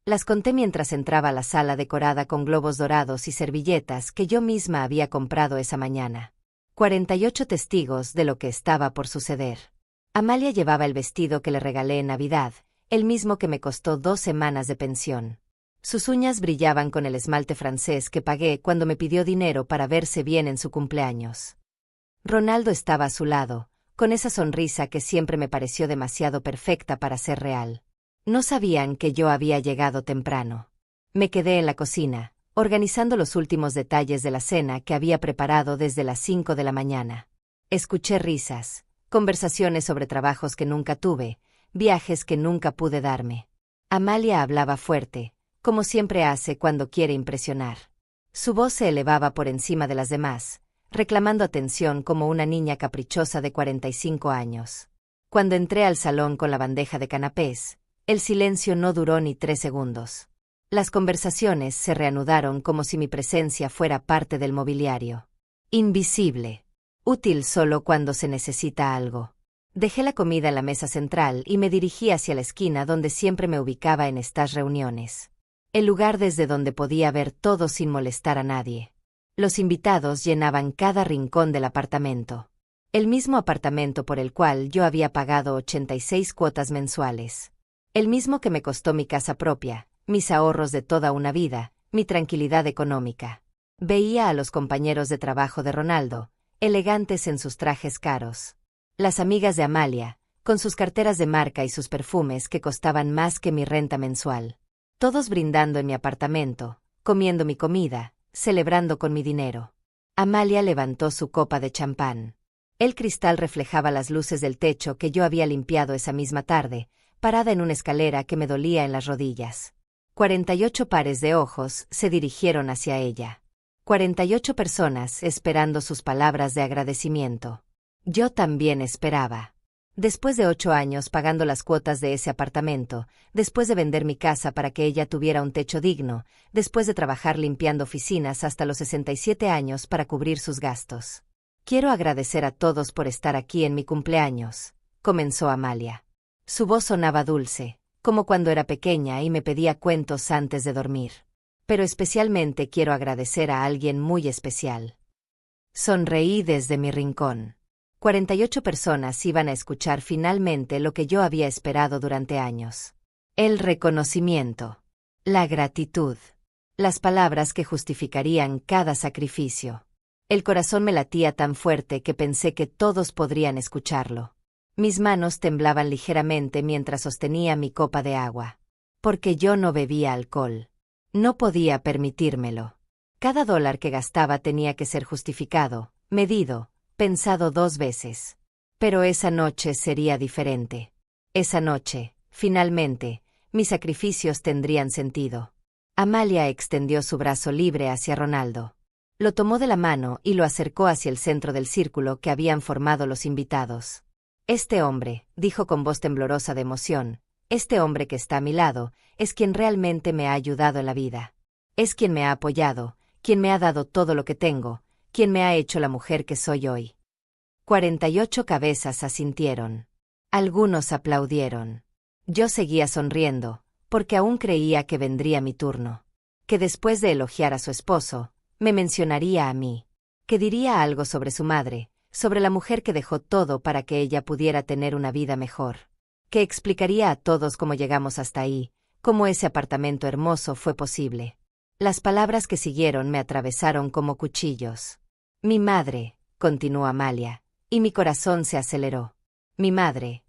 Las conté mientras entraba a la sala decorada con globos dorados y servilletas que yo misma había comprado esa mañana. 48 testigos de lo que estaba por suceder. Amalia llevaba el vestido que le regalé en Navidad, el mismo que me costó 2 semanas de pensión. Sus uñas brillaban con el esmalte francés que pagué cuando me pidió dinero para verse bien en su cumpleaños. Ronaldo estaba a su lado, con esa sonrisa que siempre me pareció demasiado perfecta para ser real. No sabían que yo había llegado temprano. Me quedé en la cocina, organizando los últimos detalles de la cena que había preparado desde las 5 de la mañana. Escuché risas, conversaciones sobre trabajos que nunca tuve, viajes que nunca pude darme. Amalia hablaba fuerte, como siempre hace cuando quiere impresionar. Su voz se elevaba por encima de las demás, reclamando atención como una niña caprichosa de 45 años. Cuando entré al salón con la bandeja de canapés, el silencio no duró ni 3 segundos. Las conversaciones se reanudaron como si mi presencia fuera parte del mobiliario. Invisible. Útil solo cuando se necesita algo. Dejé la comida en la mesa central y me dirigí hacia la esquina donde siempre me ubicaba en estas reuniones. El lugar desde donde podía ver todo sin molestar a nadie. Los invitados llenaban cada rincón del apartamento. El mismo apartamento por el cual yo había pagado 86 cuotas mensuales. El mismo que me costó mi casa propia, mis ahorros de toda una vida, mi tranquilidad económica. Veía a los compañeros de trabajo de Ronaldo, elegantes en sus trajes caros. Las amigas de Amalia, con sus carteras de marca y sus perfumes que costaban más que mi renta mensual. Todos brindando en mi apartamento, comiendo mi comida, celebrando con mi dinero. Amalia levantó su copa de champán. El cristal reflejaba las luces del techo que yo había limpiado esa misma tarde, parada en una escalera que me dolía en las rodillas. 48 pares de ojos se dirigieron hacia ella. 48 personas esperando sus palabras de agradecimiento. Yo también esperaba. Después de 8 años pagando las cuotas de ese apartamento, después de vender mi casa para que ella tuviera un techo digno, después de trabajar limpiando oficinas hasta los 67 años para cubrir sus gastos. Quiero agradecer a todos por estar aquí en mi cumpleaños, comenzó Amalia. Su voz sonaba dulce, como cuando era pequeña y me pedía cuentos antes de dormir. Pero especialmente quiero agradecer a alguien muy especial. Sonreí desde mi rincón. 48 personas iban a escuchar finalmente lo que yo había esperado durante años. El reconocimiento. La gratitud. Las palabras que justificarían cada sacrificio. El corazón me latía tan fuerte que pensé que todos podrían escucharlo. Mis manos temblaban ligeramente mientras sostenía mi copa de agua. Porque yo no bebía alcohol. No podía permitírmelo. Cada dólar que gastaba tenía que ser justificado, medido, pensado 2 veces. Pero esa noche sería diferente. Esa noche, finalmente, mis sacrificios tendrían sentido. Amalia extendió su brazo libre hacia Ronaldo. Lo tomó de la mano y lo acercó hacia el centro del círculo que habían formado los invitados. Este hombre, dijo con voz temblorosa de emoción, este hombre que está a mi lado, es quien realmente me ha ayudado en la vida. Es quien me ha apoyado, quien me ha dado todo lo que tengo, quien me ha hecho la mujer que soy hoy. 48 cabezas asintieron. Algunos aplaudieron. Yo seguía sonriendo, porque aún creía que vendría mi turno. Que después de elogiar a su esposo, me mencionaría a mí. Que diría algo sobre su madre, sobre la mujer que dejó todo para que ella pudiera tener una vida mejor. Que explicaría a todos cómo llegamos hasta ahí, cómo ese apartamento hermoso fue posible. Las palabras que siguieron me atravesaron como cuchillos. Mi madre, continuó Amalia, y mi corazón se aceleró. Mi madre.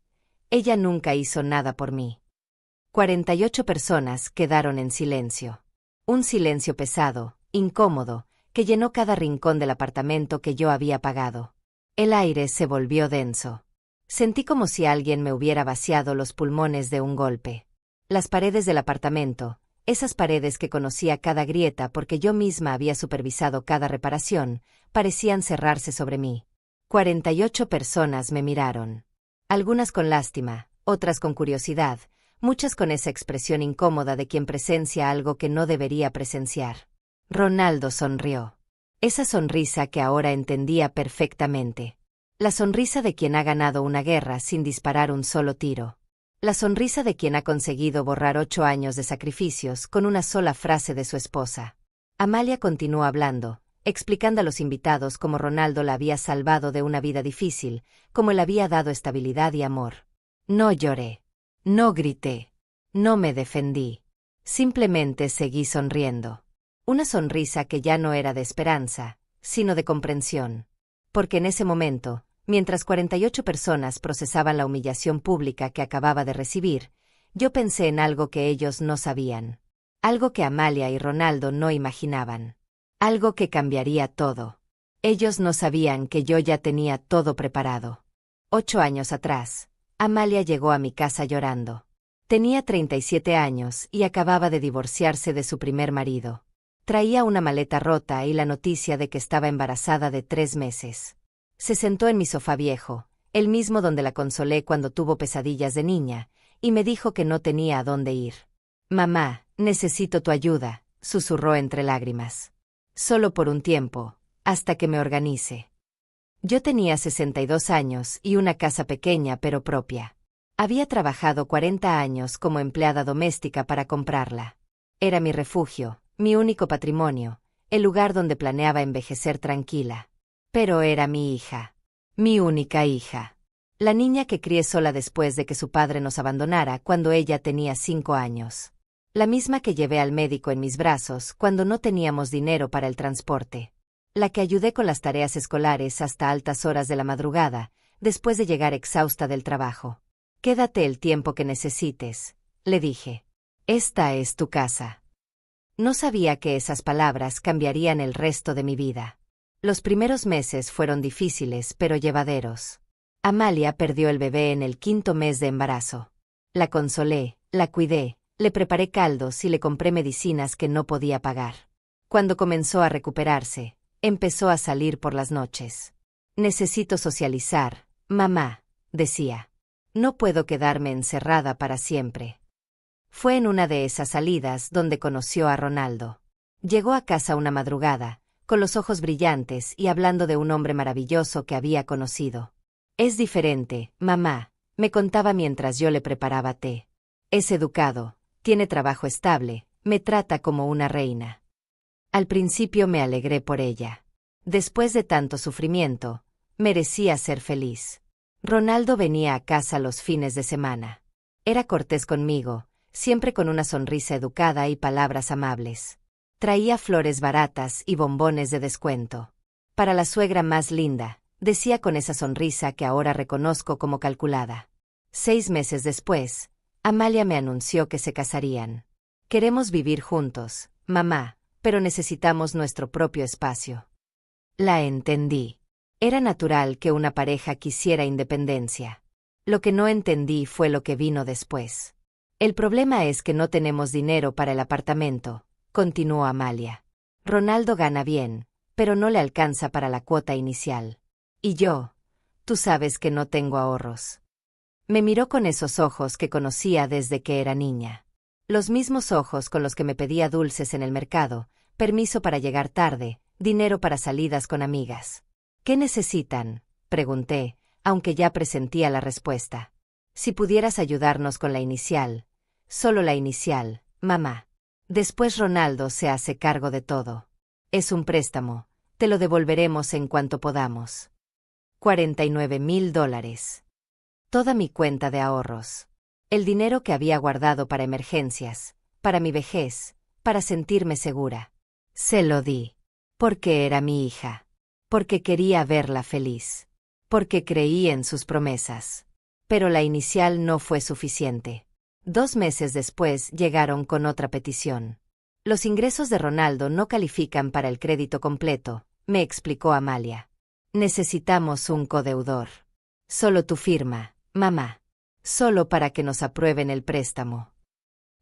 Ella nunca hizo nada por mí. 48 personas quedaron en silencio. Un silencio pesado, incómodo, que llenó cada rincón del apartamento que yo había pagado. El aire se volvió denso. Sentí como si alguien me hubiera vaciado los pulmones de un golpe. Las paredes del apartamento, esas paredes que conocía cada grieta porque yo misma había supervisado cada reparación, parecían cerrarse sobre mí. 48 personas me miraron. Algunas con lástima, otras con curiosidad, muchas con esa expresión incómoda de quien presencia algo que no debería presenciar. Ronaldo sonrió. Esa sonrisa que ahora entendía perfectamente. La sonrisa de quien ha ganado una guerra sin disparar un solo tiro. La sonrisa de quien ha conseguido borrar 8 años de sacrificios con una sola frase de su esposa. Amalia continuó hablando, explicando a los invitados cómo Ronaldo la había salvado de una vida difícil, cómo le había dado estabilidad y amor. No lloré. No grité. No me defendí. Simplemente seguí sonriendo. Una sonrisa que ya no era de esperanza, sino de comprensión. Porque en ese momento, mientras 48 personas procesaban la humillación pública que acababa de recibir, yo pensé en algo que ellos no sabían. Algo que Amalia y Ronaldo no imaginaban. Algo que cambiaría todo. Ellos no sabían que yo ya tenía todo preparado. 8 años atrás, Amalia llegó a mi casa llorando. Tenía 37 años y acababa de divorciarse de su primer marido. Traía una maleta rota y la noticia de que estaba embarazada de 3 meses. Se sentó en mi sofá viejo, el mismo donde la consolé cuando tuvo pesadillas de niña, y me dijo que no tenía a dónde ir. «Mamá, necesito tu ayuda», susurró entre lágrimas. «Solo por un tiempo, hasta que me organice». Yo tenía 62 años y una casa pequeña pero propia. Había trabajado 40 años como empleada doméstica para comprarla. Era mi refugio, mi único patrimonio, el lugar donde planeaba envejecer tranquila. Pero era mi hija. Mi única hija. La niña que crié sola después de que su padre nos abandonara cuando ella tenía 5 años. La misma que llevé al médico en mis brazos cuando no teníamos dinero para el transporte. La que ayudé con las tareas escolares hasta altas horas de la madrugada, después de llegar exhausta del trabajo. «Quédate el tiempo que necesites», le dije. «Esta es tu casa». No sabía que esas palabras cambiarían el resto de mi vida. Los primeros meses fueron difíciles pero llevaderos. Amalia perdió el bebé en el 5.º mes de embarazo. La consolé, la cuidé, le preparé caldos y le compré medicinas que no podía pagar. Cuando comenzó a recuperarse, empezó a salir por las noches. «Necesito socializar, mamá», decía. «No puedo quedarme encerrada para siempre». Fue en una de esas salidas donde conoció a Ronaldo. Llegó a casa una madrugada, con los ojos brillantes y hablando de un hombre maravilloso que había conocido. «Es diferente, mamá», me contaba mientras yo le preparaba té. «Es educado, tiene trabajo estable, me trata como una reina». Al principio me alegré por ella. Después de tanto sufrimiento, merecía ser feliz. Ronaldo venía a casa los fines de semana. Era cortés conmigo, siempre con una sonrisa educada y palabras amables. Traía flores baratas y bombones de descuento. «Para la suegra más linda», decía con esa sonrisa que ahora reconozco como calculada. 6 meses después, Amalia me anunció que se casarían. «Queremos vivir juntos, mamá, pero necesitamos nuestro propio espacio». La entendí. Era natural que una pareja quisiera independencia. Lo que no entendí fue lo que vino después. «El problema es que no tenemos dinero para el apartamento», continuó Amalia. «Ronaldo gana bien, pero no le alcanza para la cuota inicial. Y yo, tú sabes que no tengo ahorros». Me miró con esos ojos que conocía desde que era niña. Los mismos ojos con los que me pedía dulces en el mercado, permiso para llegar tarde, dinero para salidas con amigas. «¿Qué necesitan?», pregunté, aunque ya presentía la respuesta. «Si pudieras ayudarnos con la inicial, solo la inicial, mamá. Después Ronaldo se hace cargo de todo. Es un préstamo, te lo devolveremos en cuanto podamos». $49.000. Toda mi cuenta de ahorros. El dinero que había guardado para emergencias, para mi vejez, para sentirme segura. Se lo di. Porque era mi hija. Porque quería verla feliz. Porque creí en sus promesas. Pero la inicial no fue suficiente. 2 meses después llegaron con otra petición. «Los ingresos de Ronaldo no califican para el crédito completo», me explicó Amalia. «Necesitamos un codeudor. Solo tu firma, mamá. Solo para que nos aprueben el préstamo».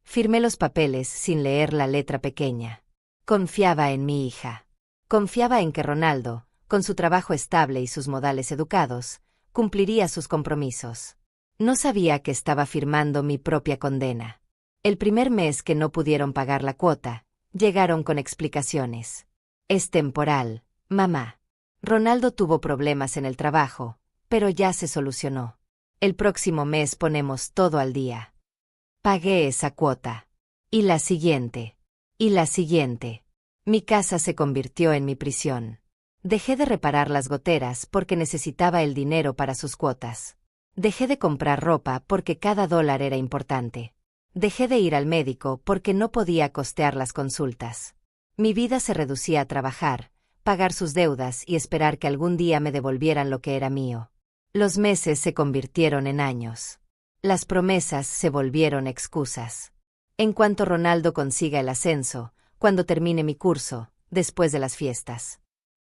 Firmé los papeles sin leer la letra pequeña. Confiaba en mi hija. Confiaba en que Ronaldo, con su trabajo estable y sus modales educados, cumpliría sus compromisos. No sabía que estaba firmando mi propia condena. El primer mes que no pudieron pagar la cuota, llegaron con explicaciones. «Es temporal, mamá. Ronaldo tuvo problemas en el trabajo, pero ya se solucionó. El próximo mes ponemos todo al día. Pagué esa cuota. Y la siguiente. Y la siguiente. Mi casa se convirtió en mi prisión. Dejé de reparar las goteras porque necesitaba el dinero para sus cuotas. Dejé de comprar ropa porque cada dólar era importante. Dejé de ir al médico porque no podía costear las consultas. Mi vida se reducía a trabajar, pagar sus deudas y esperar que algún día me devolvieran lo que era mío. Los meses se convirtieron en años. Las promesas se volvieron excusas. En cuanto Ronaldo consiga el ascenso, cuando termine mi curso, después de las fiestas.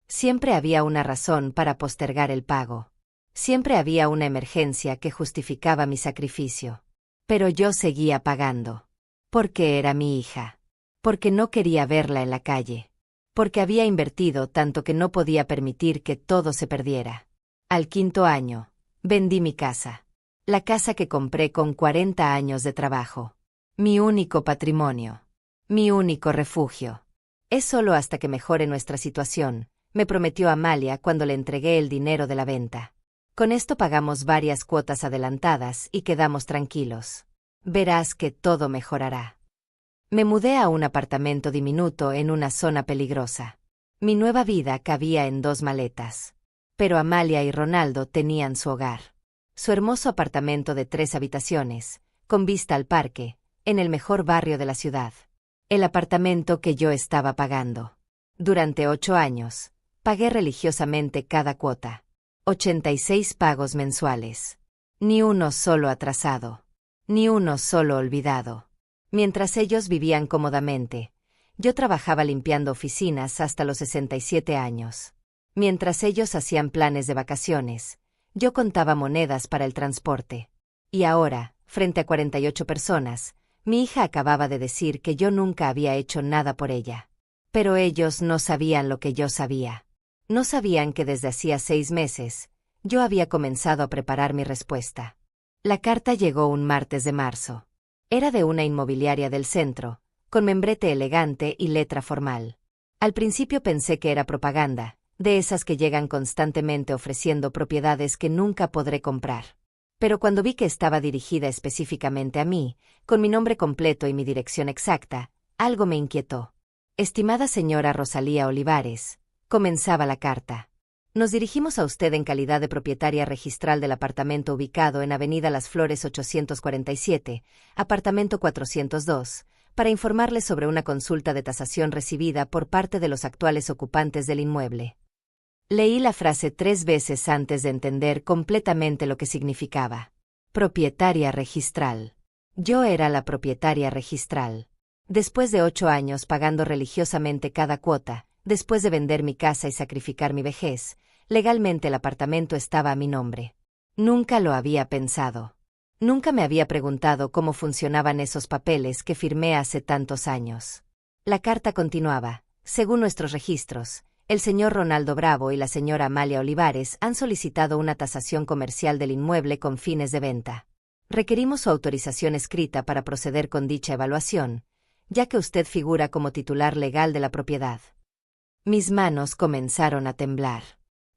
Siempre había una razón para postergar el pago. Siempre había una emergencia que justificaba mi sacrificio. Pero yo seguía pagando. Porque era mi hija. Porque no quería verla en la calle. Porque había invertido tanto que no podía permitir que todo se perdiera. Al 5.º año, vendí mi casa. La casa que compré con 40 años de trabajo. Mi único patrimonio. Mi único refugio. Es solo hasta que mejore nuestra situación, me prometió Amalia cuando le entregué el dinero de la venta. Con esto pagamos varias cuotas adelantadas y quedamos tranquilos. Verás que todo mejorará. Me mudé a un apartamento diminuto en una zona peligrosa. Mi nueva vida cabía en 2 maletas. Pero Amalia y Ronaldo tenían su hogar. Su hermoso apartamento de 3 habitaciones, con vista al parque, en el mejor barrio de la ciudad. El apartamento que yo estaba pagando. Durante 8 años, pagué religiosamente cada cuota. 86 pagos mensuales. Ni uno solo atrasado. Ni uno solo olvidado. Mientras ellos vivían cómodamente, yo trabajaba limpiando oficinas hasta los 67 años. Mientras ellos hacían planes de vacaciones, yo contaba monedas para el transporte. Y ahora, frente a 48 personas, mi hija acababa de decir que yo nunca había hecho nada por ella. Pero ellos no sabían lo que yo sabía. No sabían que desde hacía 6 meses, yo había comenzado a preparar mi respuesta. La carta llegó un martes de marzo. Era de una inmobiliaria del centro, con membrete elegante y letra formal. Al principio pensé que era propaganda, de esas que llegan constantemente ofreciendo propiedades que nunca podré comprar. Pero cuando vi que estaba dirigida específicamente a mí, con mi nombre completo y mi dirección exacta, algo me inquietó. Estimada señora Rosalía Olivares, comenzaba la carta. Nos dirigimos a usted en calidad de propietaria registral del apartamento ubicado en Avenida Las Flores 847, apartamento 402, para informarle sobre una consulta de tasación recibida por parte de los actuales ocupantes del inmueble. Leí la frase 3 veces antes de entender completamente lo que significaba. Propietaria registral. Yo era la propietaria registral. Después de 8 años pagando religiosamente cada cuota, después de vender mi casa y sacrificar mi vejez, legalmente el apartamento estaba a mi nombre. Nunca lo había pensado. Nunca me había preguntado cómo funcionaban esos papeles que firmé hace tantos años. La carta continuaba: según nuestros registros, el señor Ronaldo Bravo y la señora Amalia Olivares han solicitado una tasación comercial del inmueble con fines de venta. Requerimos su autorización escrita para proceder con dicha evaluación, ya que usted figura como titular legal de la propiedad. Mis manos comenzaron a temblar.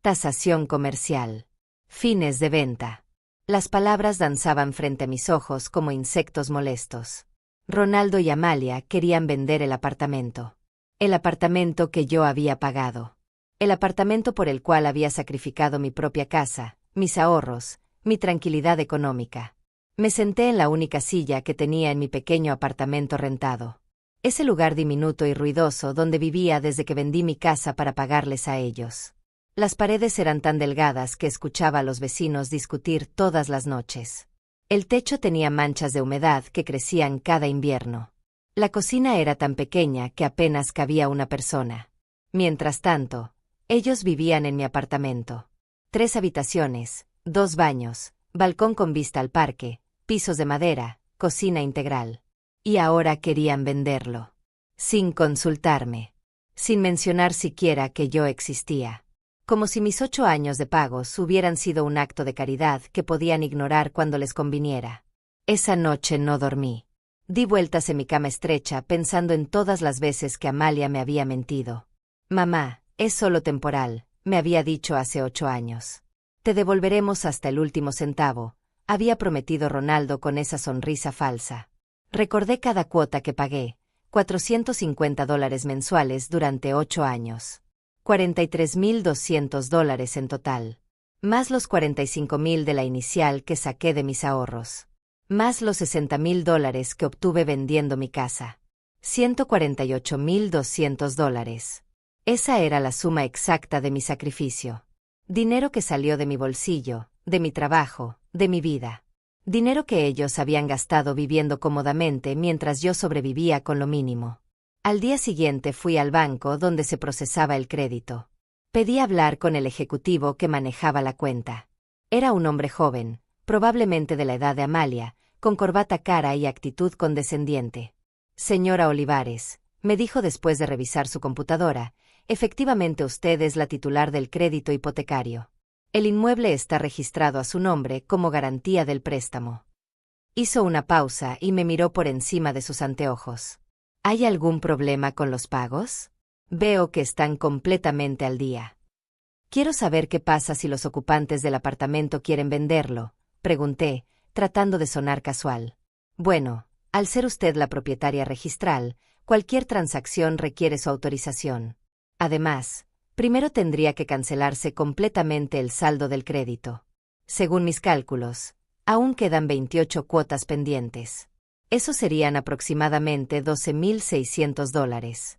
Tasación comercial. Fines de venta. Las palabras danzaban frente a mis ojos como insectos molestos. Ronaldo y Amalia querían vender el apartamento. El apartamento que yo había pagado. El apartamento por el cual había sacrificado mi propia casa, mis ahorros, mi tranquilidad económica. Me senté en la única silla que tenía en mi pequeño apartamento rentado. Ese lugar diminuto y ruidoso donde vivía desde que vendí mi casa para pagarles a ellos. Las paredes eran tan delgadas que escuchaba a los vecinos discutir todas las noches. El techo tenía manchas de humedad que crecían cada invierno. La cocina era tan pequeña que apenas cabía una persona. Mientras tanto, ellos vivían en mi apartamento. 3 habitaciones, 2 baños, balcón con vista al parque, pisos de madera, cocina integral. Y ahora querían venderlo. Sin consultarme. Sin mencionar siquiera que yo existía. Como si mis 8 años de pagos hubieran sido un acto de caridad que podían ignorar cuando les conviniera. Esa noche no dormí. Di vueltas en mi cama estrecha pensando en todas las veces que Amalia me había mentido. Mamá, es solo temporal, me había dicho hace 8 años. Te devolveremos hasta el último centavo, había prometido Ronaldo con esa sonrisa falsa. Recordé cada cuota que pagué, $450 mensuales durante 8 años. $43,200 en total. Más los $45,000 de la inicial que saqué de mis ahorros. Más los $60,000 que obtuve vendiendo mi casa. $148,200. Esa era la suma exacta de mi sacrificio. Dinero que salió de mi bolsillo, de mi trabajo, de mi vida. Dinero que ellos habían gastado viviendo cómodamente mientras yo sobrevivía con lo mínimo. Al día siguiente fui al banco donde se procesaba el crédito. Pedí hablar con el ejecutivo que manejaba la cuenta. Era un hombre joven, probablemente de la edad de Amalia, con corbata cara y actitud condescendiente. Señora Olivares, me dijo después de revisar su computadora, efectivamente usted es la titular del crédito hipotecario. El inmueble está registrado a su nombre como garantía del préstamo. Hizo una pausa y me miró por encima de sus anteojos. ¿Hay algún problema con los pagos? Veo que están completamente al día. Quiero saber qué pasa si los ocupantes del apartamento quieren venderlo, pregunté, tratando de sonar casual. Bueno, al ser usted la propietaria registral, cualquier transacción requiere su autorización. Además, primero tendría que cancelarse completamente el saldo del crédito. Según mis cálculos, aún quedan 28 cuotas pendientes. Eso serían aproximadamente $12,600.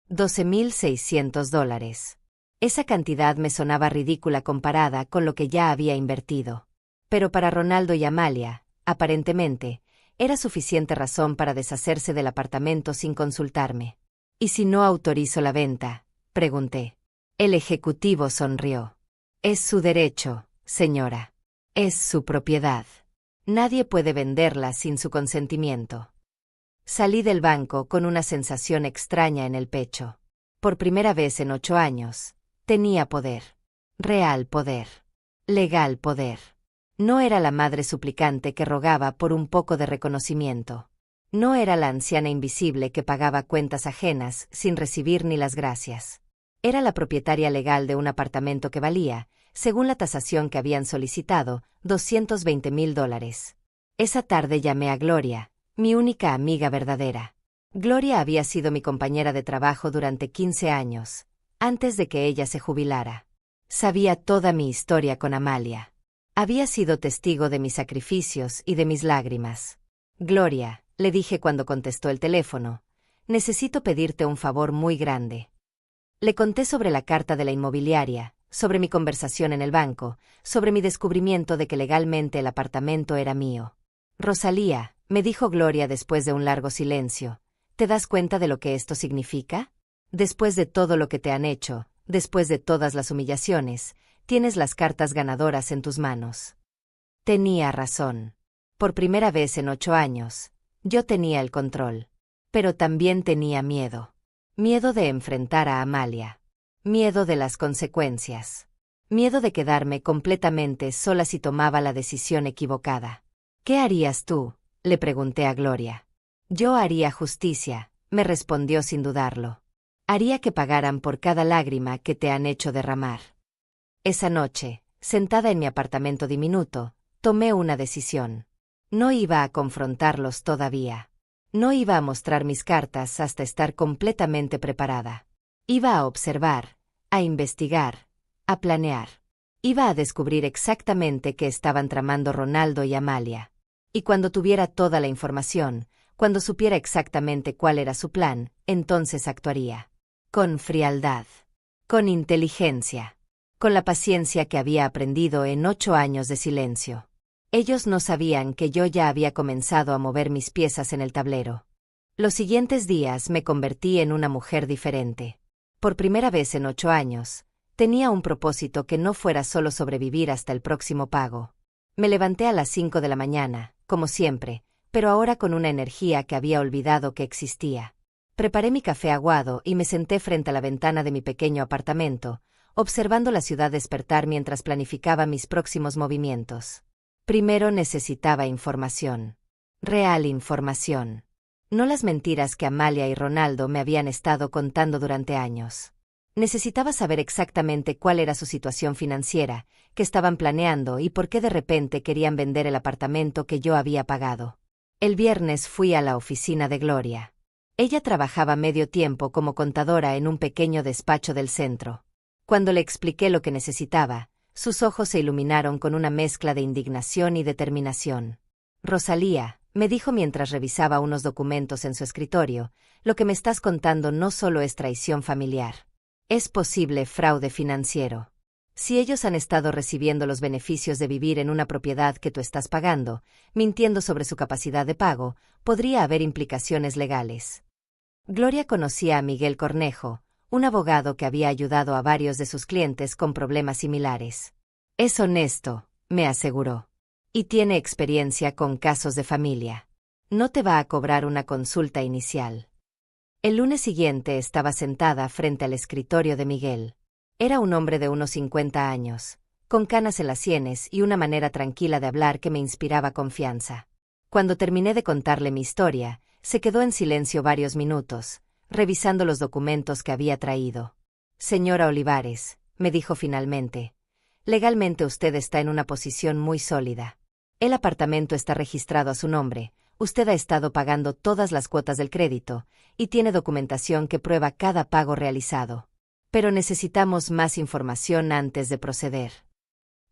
$12,600. Esa cantidad me sonaba ridícula comparada con lo que ya había invertido. Pero para Ronaldo y Amalia, aparentemente, era suficiente razón para deshacerse del apartamento sin consultarme. ¿Y si no autorizo la venta?, pregunté. El ejecutivo sonrió. Es su derecho, señora. Es su propiedad. Nadie puede venderla sin su consentimiento. Salí del banco con una sensación extraña en el pecho. Por primera vez en 8 años, tenía poder. Real poder. Legal poder. No era la madre suplicante que rogaba por un poco de reconocimiento. No era la anciana invisible que pagaba cuentas ajenas sin recibir ni las gracias. Era la propietaria legal de un apartamento que valía, según la tasación que habían solicitado, $220,000. Esa tarde llamé a Gloria, mi única amiga verdadera. Gloria había sido mi compañera de trabajo durante 15 años, antes de que ella se jubilara. Sabía toda mi historia con Amalia. Había sido testigo de mis sacrificios y de mis lágrimas. Gloria, le dije cuando contestó el teléfono, necesito pedirte un favor muy grande. Le conté sobre la carta de la inmobiliaria, sobre mi conversación en el banco, sobre mi descubrimiento de que legalmente el apartamento era mío. Rosalía, me dijo Gloria después de un largo silencio, ¿te das cuenta de lo que esto significa? Después de todo lo que te han hecho, después de todas las humillaciones, tienes las cartas ganadoras en tus manos. Tenía razón. Por primera vez en 8 años, yo tenía el control. Pero también tenía miedo. Miedo de enfrentar a Amalia. Miedo de las consecuencias. Miedo de quedarme completamente sola si tomaba la decisión equivocada. ¿Qué harías tú?, le pregunté a Gloria. Yo haría justicia, me respondió sin dudarlo. Haría que pagaran por cada lágrima que te han hecho derramar. Esa noche, sentada en mi apartamento diminuto, tomé una decisión. No iba a confrontarlos todavía. No iba a mostrar mis cartas hasta estar completamente preparada. Iba a observar, a investigar, a planear. Iba a descubrir exactamente qué estaban tramando Ronaldo y Amalia. Y cuando tuviera toda la información, cuando supiera exactamente cuál era su plan, entonces actuaría. Con frialdad. Con inteligencia. Con la paciencia que había aprendido en 8 años de silencio. Ellos no sabían que yo ya había comenzado a mover mis piezas en el tablero. Los siguientes días me convertí en una mujer diferente. Por primera vez en 8 años, tenía un propósito que no fuera solo sobrevivir hasta el próximo pago. Me levanté a las 5 de la mañana, como siempre, pero ahora con una energía que había olvidado que existía. Preparé mi café aguado y me senté frente a la ventana de mi pequeño apartamento, observando la ciudad despertar mientras planificaba mis próximos movimientos. Primero necesitaba información. Real información. No las mentiras que Amalia y Ronaldo me habían estado contando durante años. Necesitaba saber exactamente cuál era su situación financiera, qué estaban planeando y por qué de repente querían vender el apartamento que yo había pagado. El viernes fui a la oficina de Gloria. Ella trabajaba medio tiempo como contadora en un pequeño despacho del centro. Cuando le expliqué lo que necesitaba, sus ojos se iluminaron con una mezcla de indignación y determinación. Rosalía, me dijo mientras revisaba unos documentos en su escritorio, lo que me estás contando no solo es traición familiar. Es posible fraude financiero. Si ellos han estado recibiendo los beneficios de vivir en una propiedad que tú estás pagando, mintiendo sobre su capacidad de pago, podría haber implicaciones legales. Gloria conocía a Miguel Cornejo, un abogado que había ayudado a varios de sus clientes con problemas similares. Es honesto, me aseguró. Y tiene experiencia con casos de familia. No te va a cobrar una consulta inicial. El lunes siguiente estaba sentada frente al escritorio de Miguel. Era un hombre de unos 50 años, con canas en las sienes y una manera tranquila de hablar que me inspiraba confianza. Cuando terminé de contarle mi historia, se quedó en silencio varios minutos, revisando los documentos que había traído. Señora Olivares, me dijo finalmente, legalmente usted está en una posición muy sólida. El apartamento está registrado a su nombre, usted ha estado pagando todas las cuotas del crédito, y tiene documentación que prueba cada pago realizado. Pero necesitamos más información antes de proceder.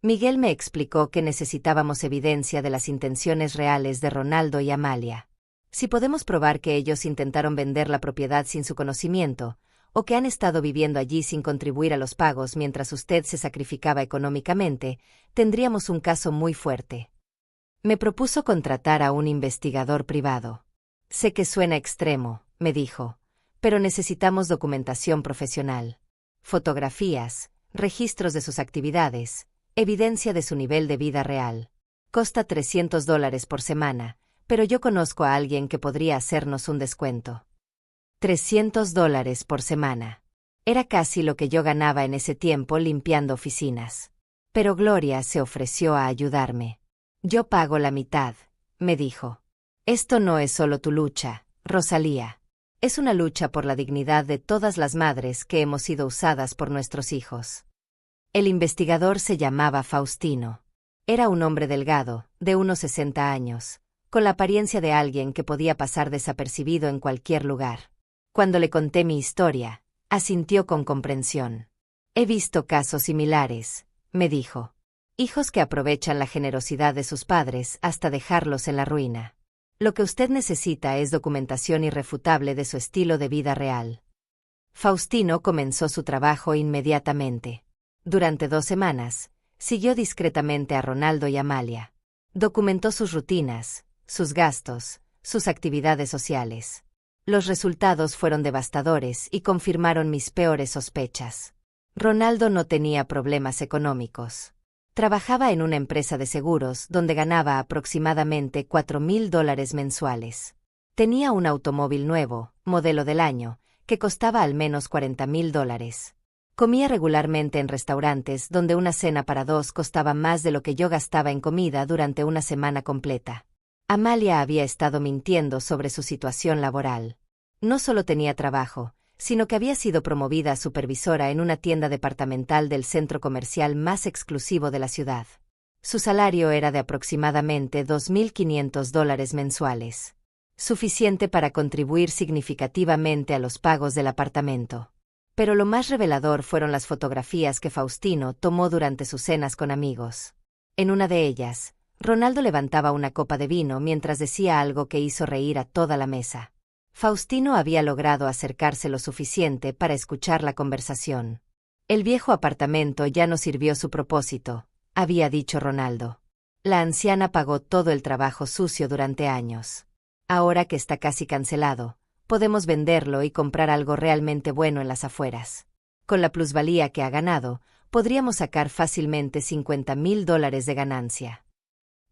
Miguel me explicó que necesitábamos evidencia de las intenciones reales de Ronaldo y Amalia. Si podemos probar que ellos intentaron vender la propiedad sin su conocimiento, o que han estado viviendo allí sin contribuir a los pagos mientras usted se sacrificaba económicamente, tendríamos un caso muy fuerte. Me propuso contratar a un investigador privado. Sé que suena extremo, me dijo, pero necesitamos documentación profesional. Fotografías, registros de sus actividades, evidencia de su nivel de vida real. Costa $300 por semana, pero yo conozco a alguien que podría hacernos un descuento. $300 por semana. Era casi lo que yo ganaba en ese tiempo limpiando oficinas. Pero Gloria se ofreció a ayudarme. Yo pago la mitad, me dijo. Esto no es solo tu lucha, Rosalía. Es una lucha por la dignidad de todas las madres que hemos sido usadas por nuestros hijos. El investigador se llamaba Faustino. Era un hombre delgado, de unos 60 años, con la apariencia de alguien que podía pasar desapercibido en cualquier lugar. Cuando le conté mi historia, asintió con comprensión. He visto casos similares, me dijo. Hijos que aprovechan la generosidad de sus padres hasta dejarlos en la ruina. Lo que usted necesita es documentación irrefutable de su estilo de vida real. Faustino comenzó su trabajo inmediatamente. Durante 2 semanas, siguió discretamente a Ronaldo y Amalia. Documentó sus rutinas, sus gastos, sus actividades sociales. Los resultados fueron devastadores y confirmaron mis peores sospechas. Ronaldo no tenía problemas económicos. Trabajaba en una empresa de seguros donde ganaba aproximadamente $4,000 mensuales. Tenía un automóvil nuevo, modelo del año, que costaba al menos $40,000. Comía regularmente en restaurantes donde una cena para 2 costaba más de lo que yo gastaba en comida durante una semana completa. Amalia había estado mintiendo sobre su situación laboral. No solo tenía trabajo, sino que había sido promovida a supervisora en una tienda departamental del centro comercial más exclusivo de la ciudad. Su salario era de aproximadamente $2,500 mensuales, suficiente para contribuir significativamente a los pagos del apartamento. Pero lo más revelador fueron las fotografías que Faustino tomó durante sus cenas con amigos. En una de ellas, Ronaldo levantaba una copa de vino mientras decía algo que hizo reír a toda la mesa. Faustino había logrado acercarse lo suficiente para escuchar la conversación. El viejo apartamento ya no sirvió su propósito, había dicho Ronaldo. La anciana pagó todo el trabajo sucio durante años. Ahora que está casi cancelado, podemos venderlo y comprar algo realmente bueno en las afueras. Con la plusvalía que ha ganado, podríamos sacar fácilmente $50,000 de ganancia.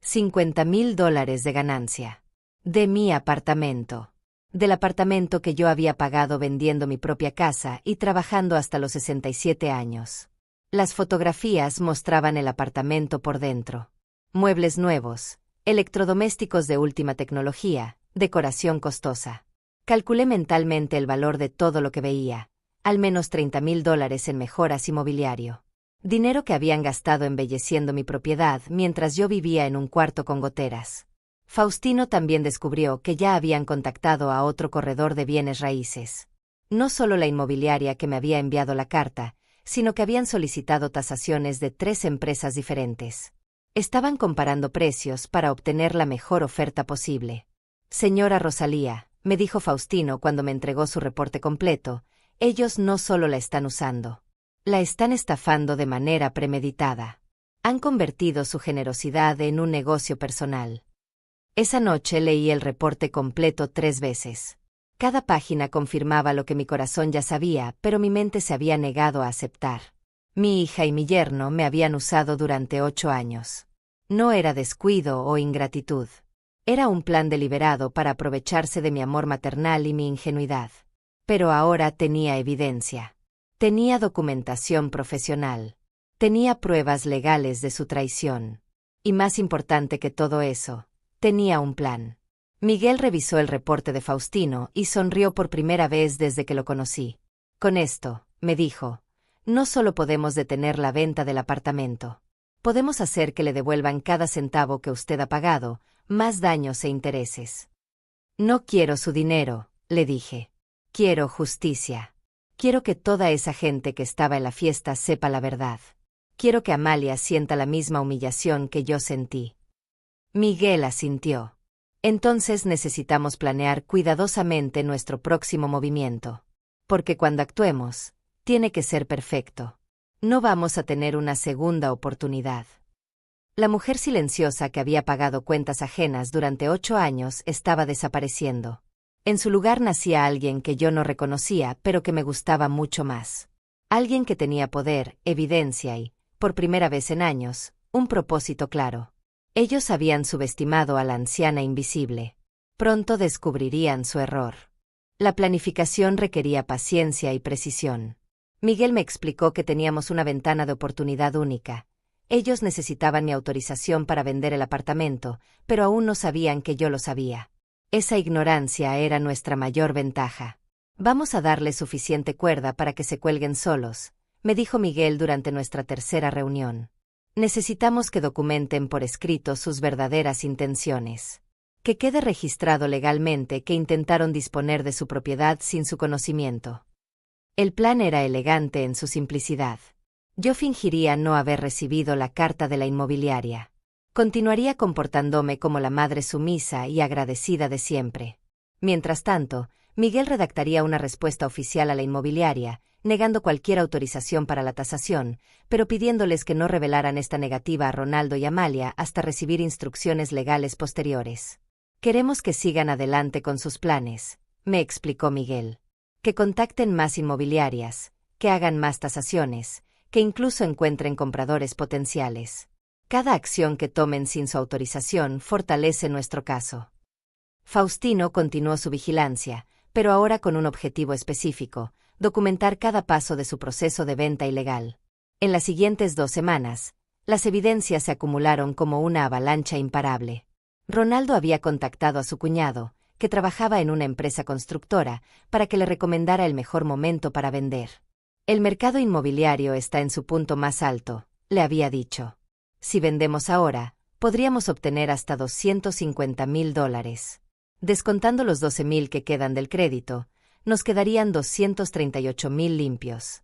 $50,000 de ganancia. De mi apartamento. Del apartamento que yo había pagado vendiendo mi propia casa y trabajando hasta los 67 años. Las fotografías mostraban el apartamento por dentro. Muebles nuevos, electrodomésticos de última tecnología, decoración costosa. Calculé mentalmente el valor de todo lo que veía. al menos $30,000 en mejoras y mobiliario. Dinero que habían gastado embelleciendo mi propiedad mientras yo vivía en un cuarto con goteras. Faustino también descubrió que ya habían contactado a otro corredor de bienes raíces. No solo la inmobiliaria que me había enviado la carta, sino que habían solicitado tasaciones de 3 empresas diferentes. Estaban comparando precios para obtener la mejor oferta posible. Señora Rosalía, me dijo Faustino cuando me entregó su reporte completo, ellos no solo la están usando. La están estafando de manera premeditada. Han convertido su generosidad en un negocio personal. Esa noche leí el reporte completo 3 veces. Cada página confirmaba lo que mi corazón ya sabía, pero mi mente se había negado a aceptar. Mi hija y mi yerno me habían usado durante 8 años. No era descuido o ingratitud. Era un plan deliberado para aprovecharse de mi amor maternal y mi ingenuidad. Pero ahora tenía evidencia. Tenía documentación profesional. Tenía pruebas legales de su traición. Y más importante que todo eso, tenía un plan. Miguel revisó el reporte de Faustino y sonrió por primera vez desde que lo conocí. Con esto, me dijo, no solo podemos detener la venta del apartamento. Podemos hacer que le devuelvan cada centavo que usted ha pagado, más daños e intereses. No quiero su dinero, le dije. Quiero justicia. Quiero que toda esa gente que estaba en la fiesta sepa la verdad. Quiero que Amalia sienta la misma humillación que yo sentí. Miguel asintió. Entonces necesitamos planear cuidadosamente nuestro próximo movimiento. Porque cuando actuemos, tiene que ser perfecto. No vamos a tener una segunda oportunidad. La mujer silenciosa que había pagado cuentas ajenas durante 8 años estaba desapareciendo. En su lugar nacía alguien que yo no reconocía, pero que me gustaba mucho más. Alguien que tenía poder, evidencia y, por primera vez en años, un propósito claro. Ellos habían subestimado a la anciana invisible. Pronto descubrirían su error. La planificación requería paciencia y precisión. Miguel me explicó que teníamos una ventana de oportunidad única. Ellos necesitaban mi autorización para vender el apartamento, pero aún no sabían que yo lo sabía. Esa ignorancia era nuestra mayor ventaja. Vamos a darles suficiente cuerda para que se cuelguen solos, me dijo Miguel durante nuestra tercera reunión. Necesitamos que documenten por escrito sus verdaderas intenciones. Que quede registrado legalmente que intentaron disponer de su propiedad sin su conocimiento. El plan era elegante en su simplicidad. Yo fingiría no haber recibido la carta de la inmobiliaria. Continuaría comportándome como la madre sumisa y agradecida de siempre. Mientras tanto, Miguel redactaría una respuesta oficial a la inmobiliaria, negando cualquier autorización para la tasación, pero pidiéndoles que no revelaran esta negativa a Ronaldo y Amalia hasta recibir instrucciones legales posteriores. Queremos que sigan adelante con sus planes, me explicó Miguel. Que contacten más inmobiliarias, que hagan más tasaciones, que incluso encuentren compradores potenciales. Cada acción que tomen sin su autorización fortalece nuestro caso. Faustino continuó su vigilancia, pero ahora con un objetivo específico: documentar cada paso de su proceso de venta ilegal. En las siguientes 2 semanas, las evidencias se acumularon como una avalancha imparable. Ronaldo había contactado a su cuñado, que trabajaba en una empresa constructora, para que le recomendara el mejor momento para vender. El mercado inmobiliario está en su punto más alto, le había dicho. Si vendemos ahora, podríamos obtener hasta $250,000. Descontando los 12,000 que quedan del crédito, nos quedarían $238,000 limpios.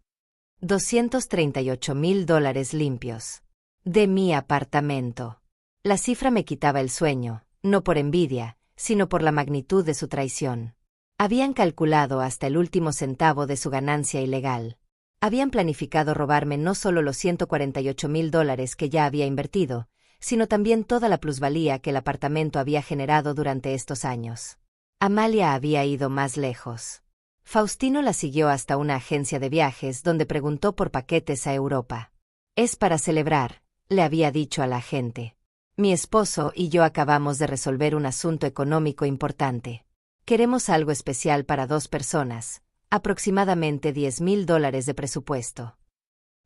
$238,000 limpios. De mi apartamento. La cifra me quitaba el sueño, no por envidia, sino por la magnitud de su traición. Habían calculado hasta el último centavo de su ganancia ilegal. Habían planificado robarme no solo los $148,000 que ya había invertido, sino también toda la plusvalía que el apartamento había generado durante estos años. Amalia había ido más lejos. Faustino la siguió hasta una agencia de viajes donde preguntó por paquetes a Europa. Es para celebrar, le había dicho a la agente. Mi esposo y yo acabamos de resolver un asunto económico importante. Queremos algo especial para 2 personas, aproximadamente $10,000 de presupuesto.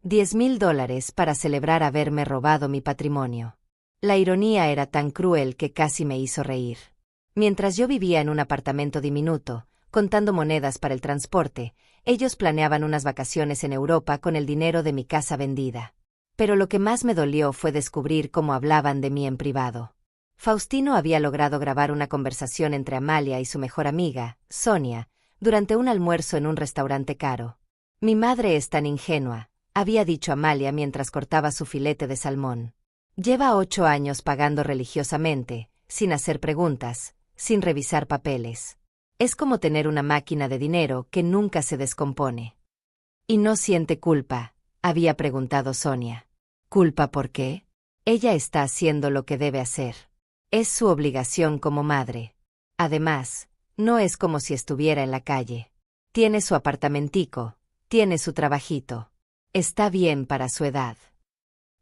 $10,000 para celebrar haberme robado mi patrimonio. La ironía era tan cruel que casi me hizo reír. Mientras yo vivía en un apartamento diminuto, contando monedas para el transporte. Ellos planeaban unas vacaciones en Europa con el dinero de mi casa vendida. Pero lo que más me dolió fue descubrir cómo hablaban de mí en privado. Faustino había logrado grabar una conversación entre Amalia y su mejor amiga, Sonia, durante un almuerzo en un restaurante caro. «Mi madre es tan ingenua», había dicho Amalia mientras cortaba su filete de salmón. «Lleva 8 años pagando religiosamente, sin hacer preguntas, sin revisar papeles. Es como tener una máquina de dinero que nunca se descompone». «¿Y no siente culpa?», había preguntado Sonia. «¿Culpa por qué? Ella está haciendo lo que debe hacer. Es su obligación como madre. Además, no es como si estuviera en la calle. Tiene su apartamentico, tiene su trabajito. Está bien para su edad».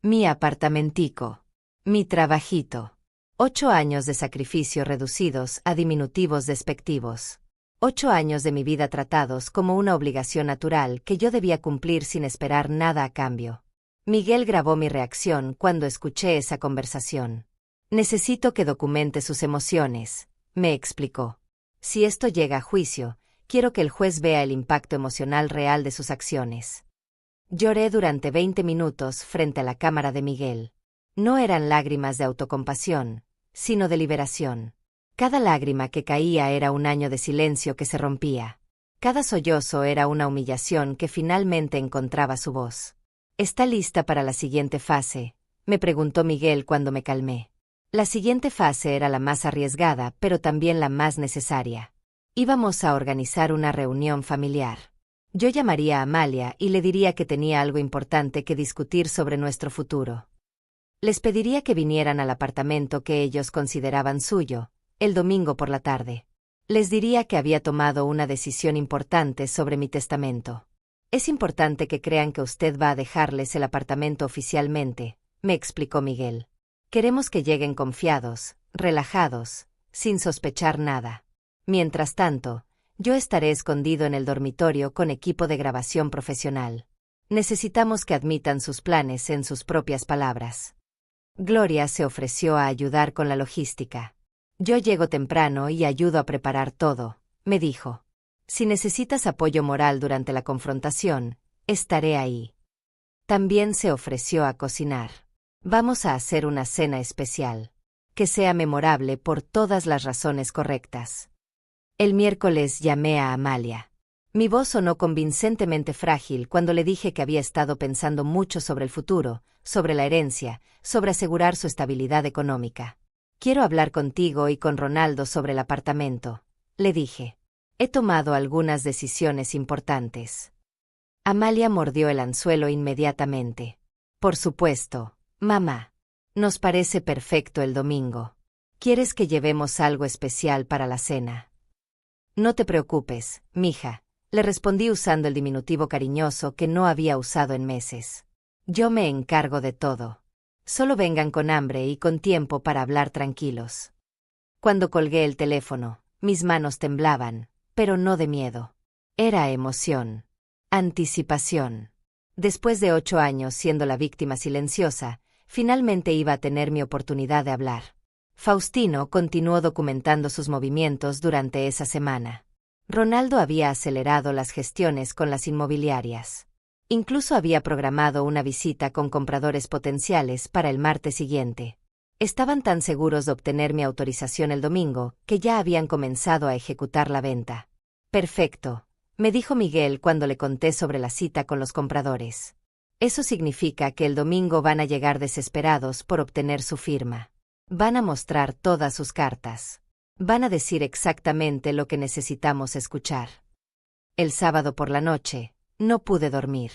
«Mi apartamentico. Mi trabajito». 8 años de sacrificio reducidos a diminutivos despectivos. 8 años de mi vida tratados como una obligación natural que yo debía cumplir sin esperar nada a cambio. Miguel grabó mi reacción cuando escuché esa conversación. «Necesito que documente sus emociones», me explicó. «Si esto llega a juicio, quiero que el juez vea el impacto emocional real de sus acciones». Lloré durante 20 minutos frente a la cámara de Miguel. No eran lágrimas de autocompasión, sino de liberación. Cada lágrima que caía era un año de silencio que se rompía. Cada sollozo era una humillación que finalmente encontraba su voz. «¿Está lista para la siguiente fase?», me preguntó Miguel cuando me calmé. La siguiente fase era la más arriesgada, pero también la más necesaria. Íbamos a organizar una reunión familiar. Yo llamaría a Amalia y le diría que tenía algo importante que discutir sobre nuestro futuro. Les pediría que vinieran al apartamento que ellos consideraban suyo, el domingo por la tarde. Les diría que había tomado una decisión importante sobre mi testamento. «Es importante que crean que usted va a dejarles el apartamento oficialmente», me explicó Miguel. «Queremos que lleguen confiados, relajados, sin sospechar nada. Mientras tanto, yo estaré escondido en el dormitorio con equipo de grabación profesional. Necesitamos que admitan sus planes en sus propias palabras». Gloria se ofreció a ayudar con la logística. «Yo llego temprano y ayudo a preparar todo», me dijo. «Si necesitas apoyo moral durante la confrontación, estaré ahí». También se ofreció a cocinar. «Vamos a hacer una cena especial. Que sea memorable por todas las razones correctas». El miércoles llamé a Amalia. Mi voz sonó convincentemente frágil cuando le dije que había estado pensando mucho sobre el futuro, sobre la herencia, sobre asegurar su estabilidad económica. «Quiero hablar contigo y con Ronaldo sobre el apartamento», le dije. «He tomado algunas decisiones importantes». Amalia mordió el anzuelo inmediatamente. «Por supuesto, mamá. Nos parece perfecto el domingo. ¿Quieres que llevemos algo especial para la cena?» «No te preocupes, mija», le respondí usando el diminutivo cariñoso que no había usado en meses. «Yo me encargo de todo. Solo vengan con hambre y con tiempo para hablar tranquilos». Cuando colgué el teléfono, mis manos temblaban, pero no de miedo. Era emoción. Anticipación. Después de 8 años siendo la víctima silenciosa, finalmente iba a tener mi oportunidad de hablar. Faustino continuó documentando sus movimientos durante esa semana. Ronaldo había acelerado las gestiones con las inmobiliarias. Incluso había programado una visita con compradores potenciales para el martes siguiente. Estaban tan seguros de obtener mi autorización el domingo que ya habían comenzado a ejecutar la venta. «Perfecto», me dijo Miguel cuando le conté sobre la cita con los compradores. «Eso significa que el domingo van a llegar desesperados por obtener su firma. Van a mostrar todas sus cartas. Van a decir exactamente lo que necesitamos escuchar». El sábado por la noche, no pude dormir.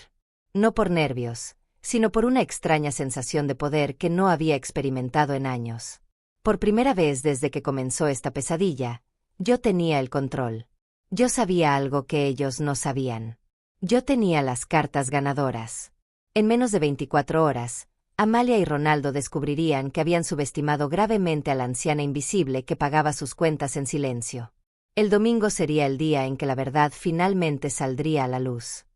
No por nervios, sino por una extraña sensación de poder que no había experimentado en años. Por primera vez desde que comenzó esta pesadilla, yo tenía el control. Yo sabía algo que ellos no sabían. Yo tenía las cartas ganadoras. En menos de 24 horas, Amalia y Ronaldo descubrirían que habían subestimado gravemente a la anciana invisible que pagaba sus cuentas en silencio. El domingo sería el día en que la verdad finalmente saldría a la luz.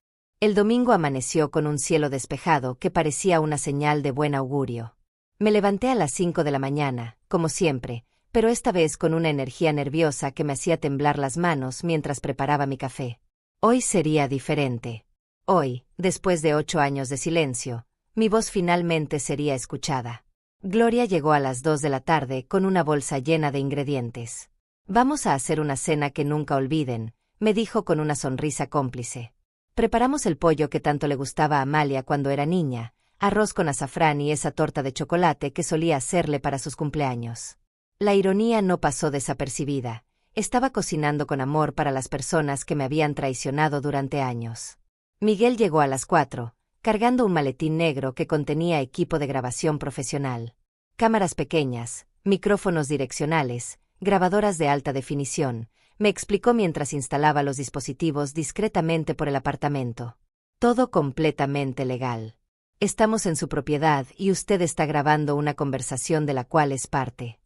El domingo amaneció con un cielo despejado que parecía una señal de buen augurio. Me levanté a las 5 de la mañana, como siempre, pero esta vez con una energía nerviosa que me hacía temblar las manos mientras preparaba mi café. Hoy sería diferente. Hoy, después de 8 años de silencio, mi voz finalmente sería escuchada. Gloria llegó a las 2 de la tarde con una bolsa llena de ingredientes. Vamos a hacer una cena que nunca olviden, me dijo con una sonrisa cómplice. Preparamos el pollo que tanto le gustaba a Amalia cuando era niña, arroz con azafrán y esa torta de chocolate que solía hacerle para sus cumpleaños. La ironía no pasó desapercibida. Estaba cocinando con amor para las personas que me habían traicionado durante años. Miguel llegó a las 4, cargando un maletín negro que contenía equipo de grabación profesional. Cámaras pequeñas, micrófonos direccionales, grabadoras de alta definición, me explicó mientras instalaba los dispositivos discretamente por el apartamento. Todo completamente legal. Estamos en su propiedad y usted está grabando una conversación de la cual es parte.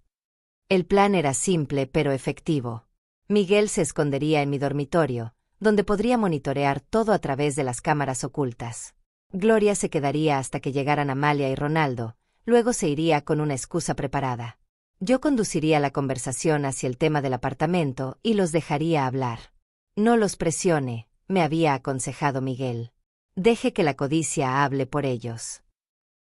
El plan era simple pero efectivo. Miguel se escondería en mi dormitorio, donde podría monitorear todo a través de las cámaras ocultas. Gloria se quedaría hasta que llegaran Amalia y Ronaldo, luego se iría con una excusa preparada. Yo conduciría la conversación hacia el tema del apartamento y los dejaría hablar. No los presione, me había aconsejado Miguel. Deje que la codicia hable por ellos.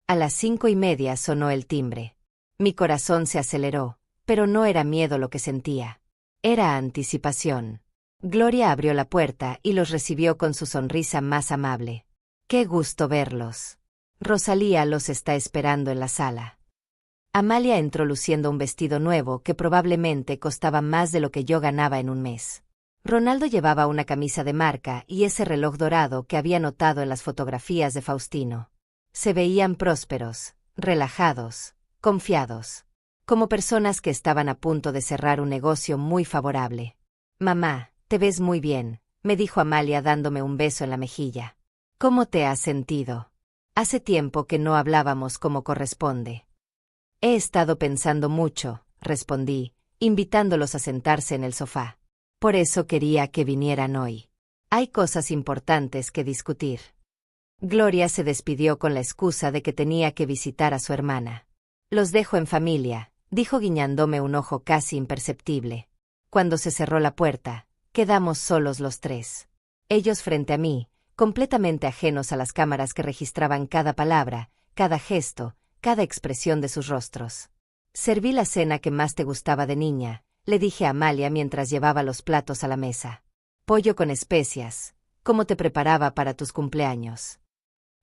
A las 5:30 sonó el timbre. Mi corazón se aceleró, pero no era miedo lo que sentía. Era anticipación. Gloria abrió la puerta y los recibió con su sonrisa más amable. ¡Qué gusto verlos! Rosalía los está esperando en la sala. Amalia entró luciendo un vestido nuevo que probablemente costaba más de lo que yo ganaba en un mes. Ronaldo llevaba una camisa de marca y ese reloj dorado que había notado en las fotografías de Faustino. Se veían prósperos, relajados, confiados, como personas que estaban a punto de cerrar un negocio muy favorable. «Mamá, te ves muy bien», me dijo Amalia dándome un beso en la mejilla. «¿Cómo te has sentido? Hace tiempo que no hablábamos como corresponde». «He estado pensando mucho», respondí, invitándolos a sentarse en el sofá. «Por eso quería que vinieran hoy. Hay cosas importantes que discutir». Gloria se despidió con la excusa de que tenía que visitar a su hermana. «Los dejo en familia», dijo guiñándome un ojo casi imperceptible. Cuando se cerró la puerta, quedamos solos los tres. Ellos frente a mí, completamente ajenos a las cámaras que registraban cada palabra, cada gesto, cada expresión de sus rostros. «Serví la cena que más te gustaba de niña», le dije a Amalia mientras llevaba los platos a la mesa. «Pollo con especias, como te preparaba para tus cumpleaños».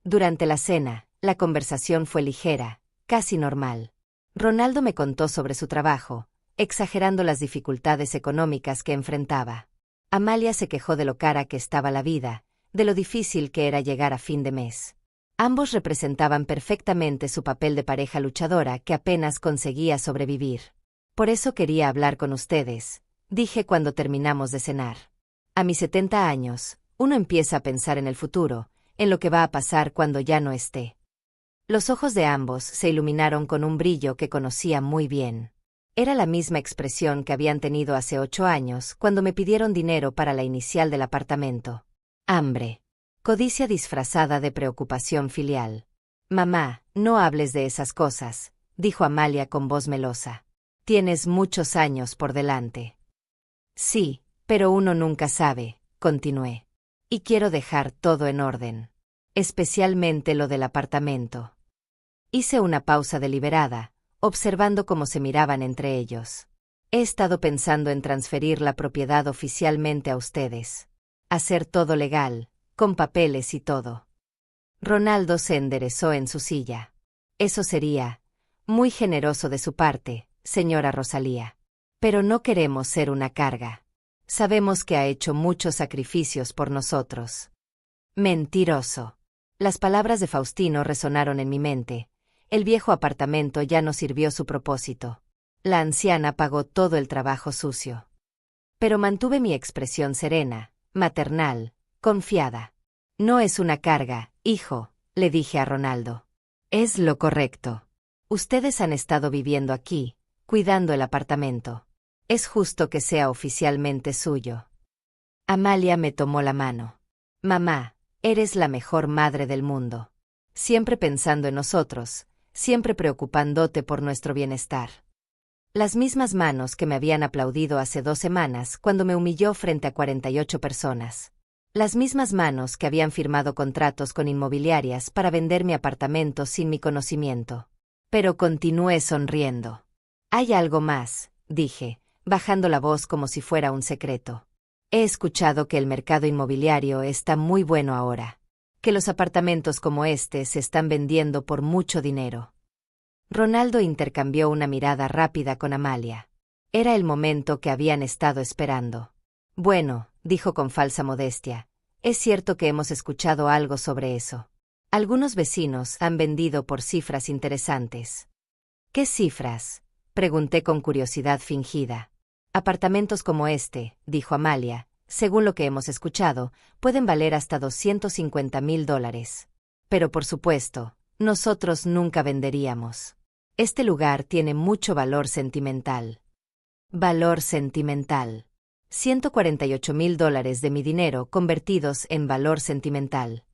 Durante la cena, la conversación fue ligera, casi normal. Ronaldo me contó sobre su trabajo, exagerando las dificultades económicas que enfrentaba. Amalia se quejó de lo cara que estaba la vida, de lo difícil que era llegar a fin de mes. Ambos representaban perfectamente su papel de pareja luchadora que apenas conseguía sobrevivir. «Por eso quería hablar con ustedes», dije cuando terminamos de cenar. A mis 70 años, uno empieza a pensar en el futuro, en lo que va a pasar cuando ya no esté. Los ojos de ambos se iluminaron con un brillo que conocía muy bien. Era la misma expresión que habían tenido hace 8 años cuando me pidieron dinero para la inicial del apartamento. Hambre. Codicia disfrazada de preocupación filial. «Mamá, no hables de esas cosas», dijo Amalia con voz melosa. «Tienes muchos años por delante». «Sí, pero uno nunca sabe», continué. «Y quiero dejar todo en orden. Especialmente lo del apartamento». Hice una pausa deliberada, observando cómo se miraban entre ellos. «He estado pensando en transferir la propiedad oficialmente a ustedes. Hacer todo legal, con papeles y todo». Ronaldo se enderezó en su silla. «Eso sería muy generoso de su parte, señora Rosalía. Pero no queremos ser una carga. Sabemos que ha hecho muchos sacrificios por nosotros». «Mentiroso». Las palabras de Faustino resonaron en mi mente. El viejo apartamento ya no sirvió su propósito. La anciana pagó todo el trabajo sucio. Pero mantuve mi expresión serena, maternal, confiada. «No es una carga, hijo», le dije a Ronaldo. «Es lo correcto. Ustedes han estado viviendo aquí, cuidando el apartamento. Es justo que sea oficialmente suyo». Amalia me tomó la mano. «Mamá, eres la mejor madre del mundo. Siempre pensando en nosotros, siempre preocupándote por nuestro bienestar». Las mismas manos que me habían aplaudido hace 2 semanas cuando me humilló frente a 48 personas. Las mismas manos que habían firmado contratos con inmobiliarias para vender mi apartamento sin mi conocimiento. Pero continué sonriendo. Hay algo más, dije, bajando la voz como si fuera un secreto. He escuchado que el mercado inmobiliario está muy bueno ahora, que los apartamentos como este se están vendiendo por mucho dinero. Ronaldo intercambió una mirada rápida con Amalia. Era el momento que habían estado esperando. Bueno, dijo con falsa modestia, es cierto que hemos escuchado algo sobre eso. Algunos vecinos han vendido por cifras interesantes. ¿Qué cifras?, pregunté con curiosidad fingida. Apartamentos como este, dijo Amalia, según lo que hemos escuchado, pueden valer hasta $250,000. Pero por supuesto, nosotros nunca venderíamos. Este lugar tiene mucho valor sentimental. Valor sentimental. $148,000 de mi dinero convertidos en valor sentimental.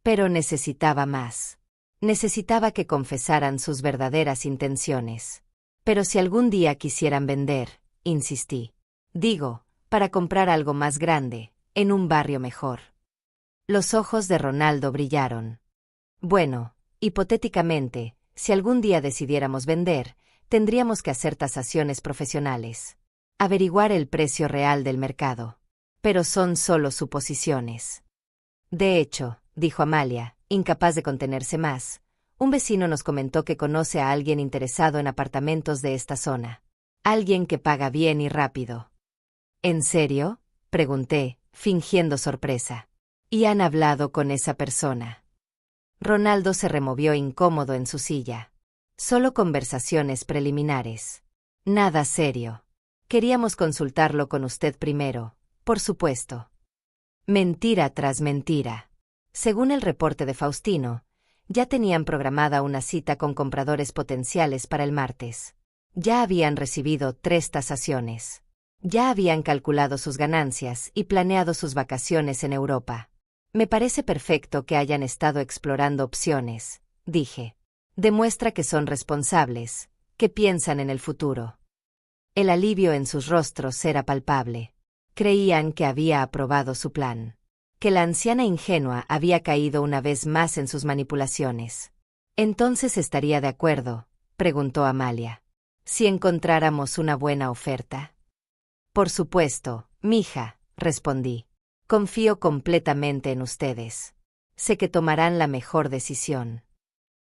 Pero necesitaba más. Necesitaba que confesaran sus verdaderas intenciones. Pero si algún día quisieran vender, insistí. Digo, para comprar algo más grande, en un barrio mejor. Los ojos de Ronaldo brillaron. Bueno, hipotéticamente, si algún día decidiéramos vender, tendríamos que hacer tasaciones profesionales. Averiguar el precio real del mercado. Pero son solo suposiciones. De hecho, dijo Amalia, incapaz de contenerse más, un vecino nos comentó que conoce a alguien interesado en apartamentos de esta zona. Alguien que paga bien y rápido. ¿En serio?, pregunté, fingiendo sorpresa. ¿Y han hablado con esa persona? Ronaldo se removió incómodo en su silla. Solo conversaciones preliminares. Nada serio. Queríamos consultarlo con usted primero, por supuesto. Mentira tras mentira. Según el reporte de Faustino, ya tenían programada una cita con compradores potenciales para el martes. Ya habían recibido 3 tasaciones. Ya habían calculado sus ganancias y planeado sus vacaciones en Europa. Me parece perfecto que hayan estado explorando opciones, dije. Demuestra que son responsables, que piensan en el futuro. El alivio en sus rostros era palpable. Creían que había aprobado su plan. Que la anciana ingenua había caído una vez más en sus manipulaciones. ¿Entonces estaría de acuerdo?, preguntó Amalia. Si encontráramos una buena oferta. Por supuesto, mija, respondí. Confío completamente en ustedes. Sé que tomarán la mejor decisión.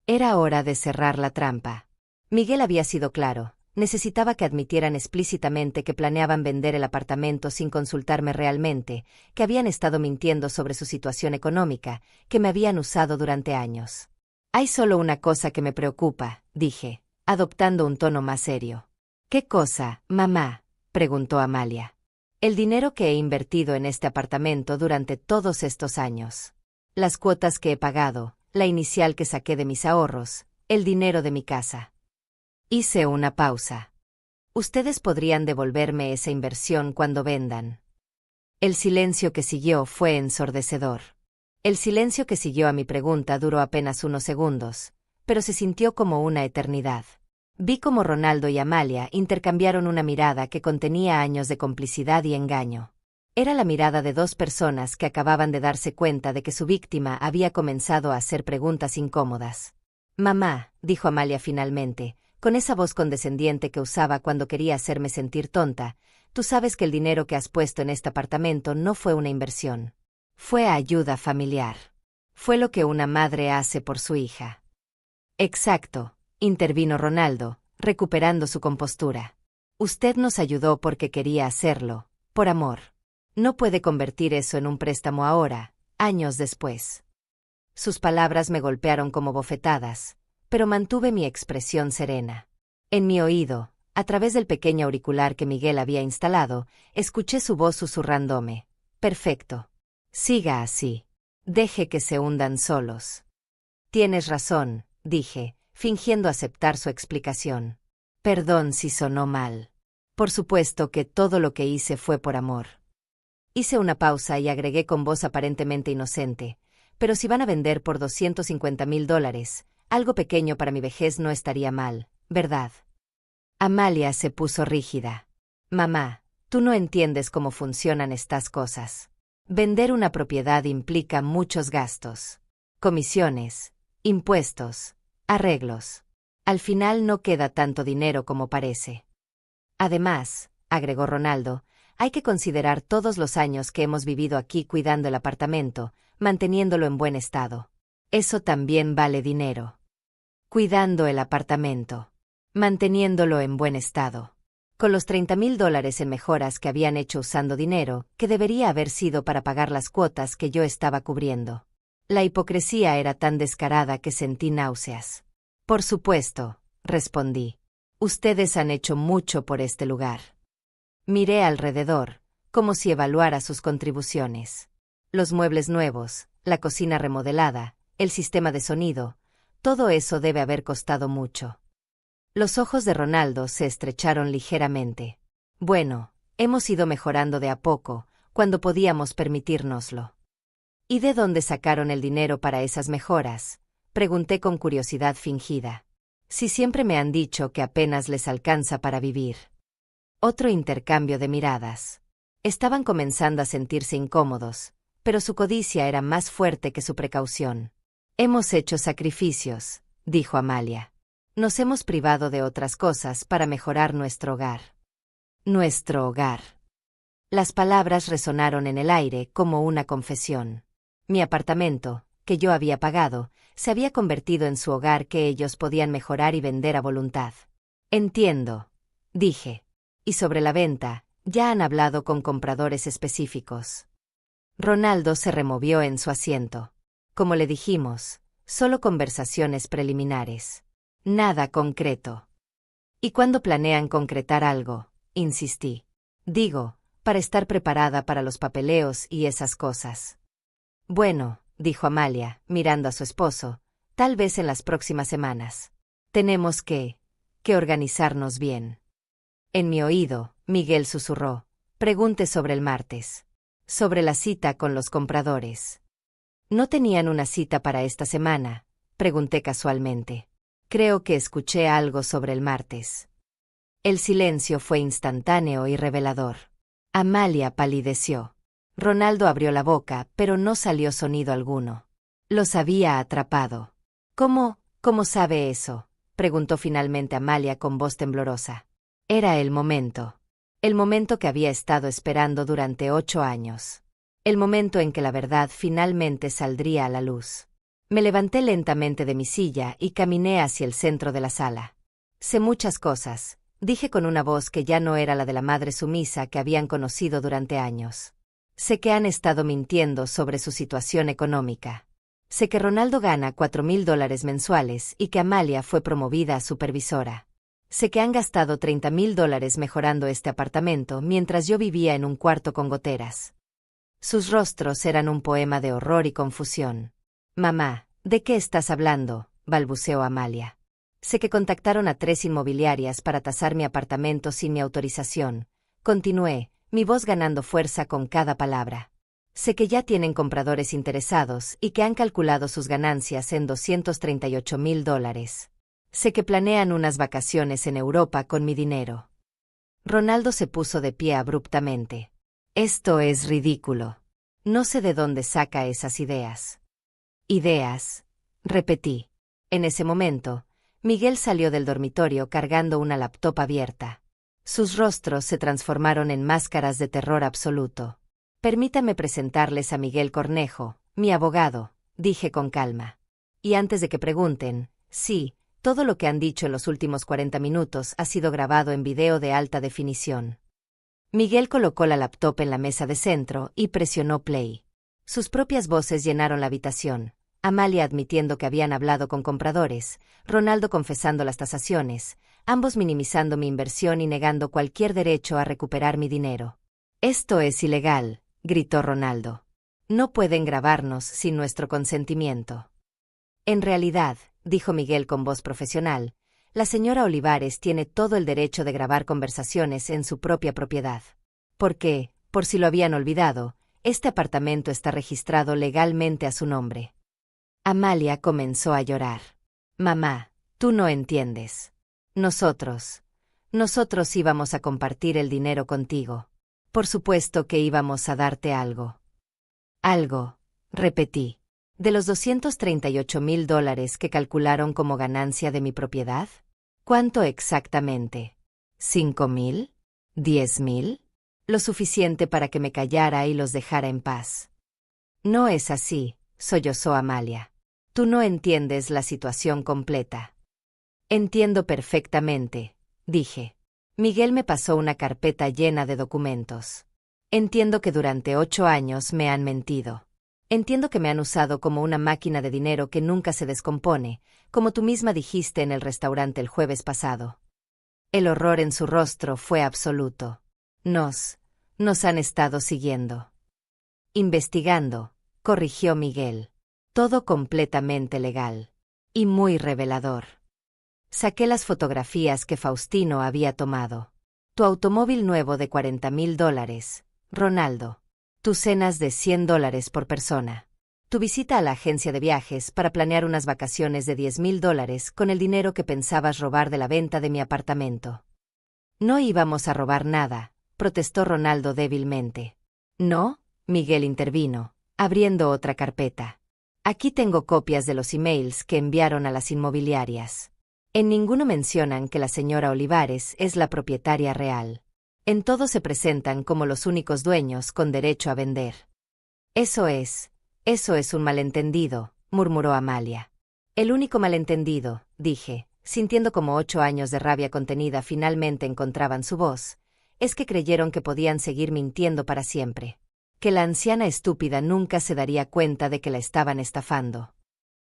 Era hora de cerrar la trampa. Miguel había sido claro. Necesitaba que admitieran explícitamente que planeaban vender el apartamento sin consultarme realmente, que habían estado mintiendo sobre su situación económica, que me habían usado durante años. Hay solo una cosa que me preocupa, dije, adoptando un tono más serio. ¿Qué cosa, mamá?, preguntó Amalia. El dinero que he invertido en este apartamento durante todos estos años. Las cuotas que he pagado, la inicial que saqué de mis ahorros, el dinero de mi casa. Hice una pausa. Ustedes podrían devolverme esa inversión cuando vendan. El silencio que siguió fue ensordecedor. El silencio que siguió a mi pregunta duró apenas unos segundos, pero se sintió como una eternidad. Vi cómo Ronaldo y Amalia intercambiaron una mirada que contenía años de complicidad y engaño. Era la mirada de 2 personas que acababan de darse cuenta de que su víctima había comenzado a hacer preguntas incómodas. Mamá, dijo Amalia finalmente, con esa voz condescendiente que usaba cuando quería hacerme sentir tonta, tú sabes que el dinero que has puesto en este apartamento no fue una inversión. Fue ayuda familiar. Fue lo que una madre hace por su hija. Exacto, intervino Ronaldo, recuperando su compostura. Usted nos ayudó porque quería hacerlo, por amor. No puede convertir eso en un préstamo ahora, años después. Sus palabras me golpearon como bofetadas, pero mantuve mi expresión serena. En mi oído, a través del pequeño auricular que Miguel había instalado, escuché su voz susurrándome. Perfecto. Siga así. Deje que se hundan solos. Tienes razón, dije, fingiendo aceptar su explicación. Perdón si sonó mal. Por supuesto que todo lo que hice fue por amor. Hice una pausa y agregué con voz aparentemente inocente. Pero si van a vender por $250,000, algo pequeño para mi vejez no estaría mal, ¿verdad? Amalia se puso rígida. Mamá, tú no entiendes cómo funcionan estas cosas. Vender una propiedad implica muchos gastos. Comisiones, impuestos, arreglos. Al final no queda tanto dinero como parece. Además, agregó Ronaldo, hay que considerar todos los años que hemos vivido aquí cuidando el apartamento, manteniéndolo en buen estado. Eso también vale dinero. Cuidando el apartamento. Manteniéndolo en buen estado. Con los $30,000 en mejoras que habían hecho usando dinero, que debería haber sido para pagar las cuotas que yo estaba cubriendo. La hipocresía era tan descarada que sentí náuseas. Por supuesto, respondí. Ustedes han hecho mucho por este lugar. Miré alrededor, como si evaluara sus contribuciones. Los muebles nuevos, la cocina remodelada, el sistema de sonido, todo eso debe haber costado mucho. Los ojos de Ronaldo se estrecharon ligeramente. Bueno, hemos ido mejorando de a poco, cuando podíamos permitírnoslo. ¿Y de dónde sacaron el dinero para esas mejoras?, pregunté con curiosidad fingida. Si siempre me han dicho que apenas les alcanza para vivir. Otro intercambio de miradas. Estaban comenzando a sentirse incómodos, pero su codicia era más fuerte que su precaución. Hemos hecho sacrificios, dijo Amalia. Nos hemos privado de otras cosas para mejorar nuestro hogar. Nuestro hogar. Las palabras resonaron en el aire como una confesión. Mi apartamento, que yo había pagado, se había convertido en su hogar que ellos podían mejorar y vender a voluntad. Entiendo, dije. Y sobre la venta, ya han hablado con compradores específicos. Ronaldo se removió en su asiento. Como le dijimos, solo conversaciones preliminares. Nada concreto. ¿Y cuándo planean concretar algo?, insistí. Digo, para estar preparada para los papeleos y esas cosas. Bueno, dijo Amalia, mirando a su esposo, tal vez en las próximas semanas. Tenemos que organizarnos bien. En mi oído, Miguel susurró, pregunte sobre el martes. Sobre la cita con los compradores. ¿No tenían una cita para esta semana?, pregunté casualmente. Creo que escuché algo sobre el martes. El silencio fue instantáneo y revelador. Amalia palideció. Ronaldo abrió la boca, pero no salió sonido alguno. Los había atrapado. ¿Cómo sabe eso?, preguntó finalmente Amalia con voz temblorosa. Era el momento. El momento que había estado esperando durante 8 años. El momento en que la verdad finalmente saldría a la luz. Me levanté lentamente de mi silla y caminé hacia el centro de la sala. Sé muchas cosas, dije con una voz que ya no era la de la madre sumisa que habían conocido durante años. Sé que han estado mintiendo sobre su situación económica. Sé que Ronaldo gana $4,000 mensuales y que Amalia fue promovida a supervisora. Sé que han gastado $30,000 mejorando este apartamento mientras yo vivía en un cuarto con goteras. Sus rostros eran un poema de horror y confusión. Mamá, ¿de qué estás hablando?, balbuceó Amalia. Sé que contactaron a 3 inmobiliarias para tasar mi apartamento sin mi autorización. Continué, mi voz ganando fuerza con cada palabra. Sé que ya tienen compradores interesados y que han calculado sus ganancias en $238,000. Sé que planean unas vacaciones en Europa con mi dinero. Ronaldo se puso de pie abruptamente. Esto es ridículo. No sé de dónde saca esas ideas. Ideas, repetí. En ese momento, Miguel salió del dormitorio cargando una laptop abierta. Sus rostros se transformaron en máscaras de terror absoluto. Permítame presentarles a Miguel Cornejo, mi abogado, dije con calma. Y antes de que pregunten, sí, todo lo que han dicho en los últimos 40 minutos ha sido grabado en video de alta definición. Miguel colocó la laptop en la mesa de centro y presionó play. Sus propias voces llenaron la habitación. Amalia admitiendo que habían hablado con compradores, Ronaldo confesando las tasaciones, ambos minimizando mi inversión y negando cualquier derecho a recuperar mi dinero. «Esto es ilegal», gritó Ronaldo. «No pueden grabarnos sin nuestro consentimiento». En realidad, dijo Miguel con voz profesional, la señora Olivares tiene todo el derecho de grabar conversaciones en su propia propiedad. Porque, por si lo habían olvidado, este apartamento está registrado legalmente a su nombre. Amalia comenzó a llorar. Mamá, tú no entiendes. Nosotros Nosotros íbamos a compartir el dinero contigo. Por supuesto que íbamos a darte algo. Algo, repetí. ¿De los $238,000 que calcularon como ganancia de mi propiedad? ¿Cuánto exactamente? ¿5,000? ¿10,000? Lo suficiente para que me callara y los dejara en paz. No es así, sollozó Amalia. Tú no entiendes la situación completa. Entiendo perfectamente, dije. Miguel me pasó una carpeta llena de documentos. Entiendo que durante 8 años me han mentido. Entiendo que me han usado como una máquina de dinero que nunca se descompone, como tú misma dijiste en el restaurante el jueves pasado. El horror en su rostro fue absoluto. Nos han estado siguiendo. Investigando, corrigió Miguel. Todo completamente legal. Y muy revelador. Saqué las fotografías que Faustino había tomado. Tu automóvil nuevo de $40,000, Ronaldo. Tus cenas de $100 por persona. Tu visita a la agencia de viajes para planear unas vacaciones de $10,000 con el dinero que pensabas robar de la venta de mi apartamento. No íbamos a robar nada, protestó Ronaldo débilmente. ¿No? Miguel intervino, abriendo otra carpeta. Aquí tengo copias de los emails que enviaron a las inmobiliarias. En ninguno mencionan que la señora Olivares es la propietaria real. En todo se presentan como los únicos dueños con derecho a vender. Eso es un malentendido, murmuró Amalia. El único malentendido, dije, sintiendo como 8 años de rabia contenida finalmente encontraban su voz, es que creyeron que podían seguir mintiendo para siempre. Que la anciana estúpida nunca se daría cuenta de que la estaban estafando.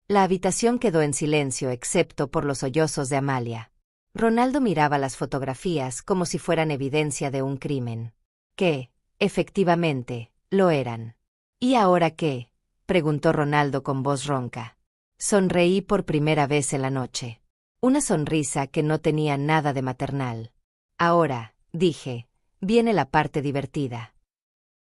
La habitación quedó en silencio excepto por los sollozos de Amalia. Ronaldo miraba las fotografías como si fueran evidencia de un crimen. Que, efectivamente, lo eran. ¿Y ahora qué?, preguntó Ronaldo con voz ronca. Sonreí por primera vez en la noche. Una sonrisa que no tenía nada de maternal. Ahora, dije, viene la parte divertida.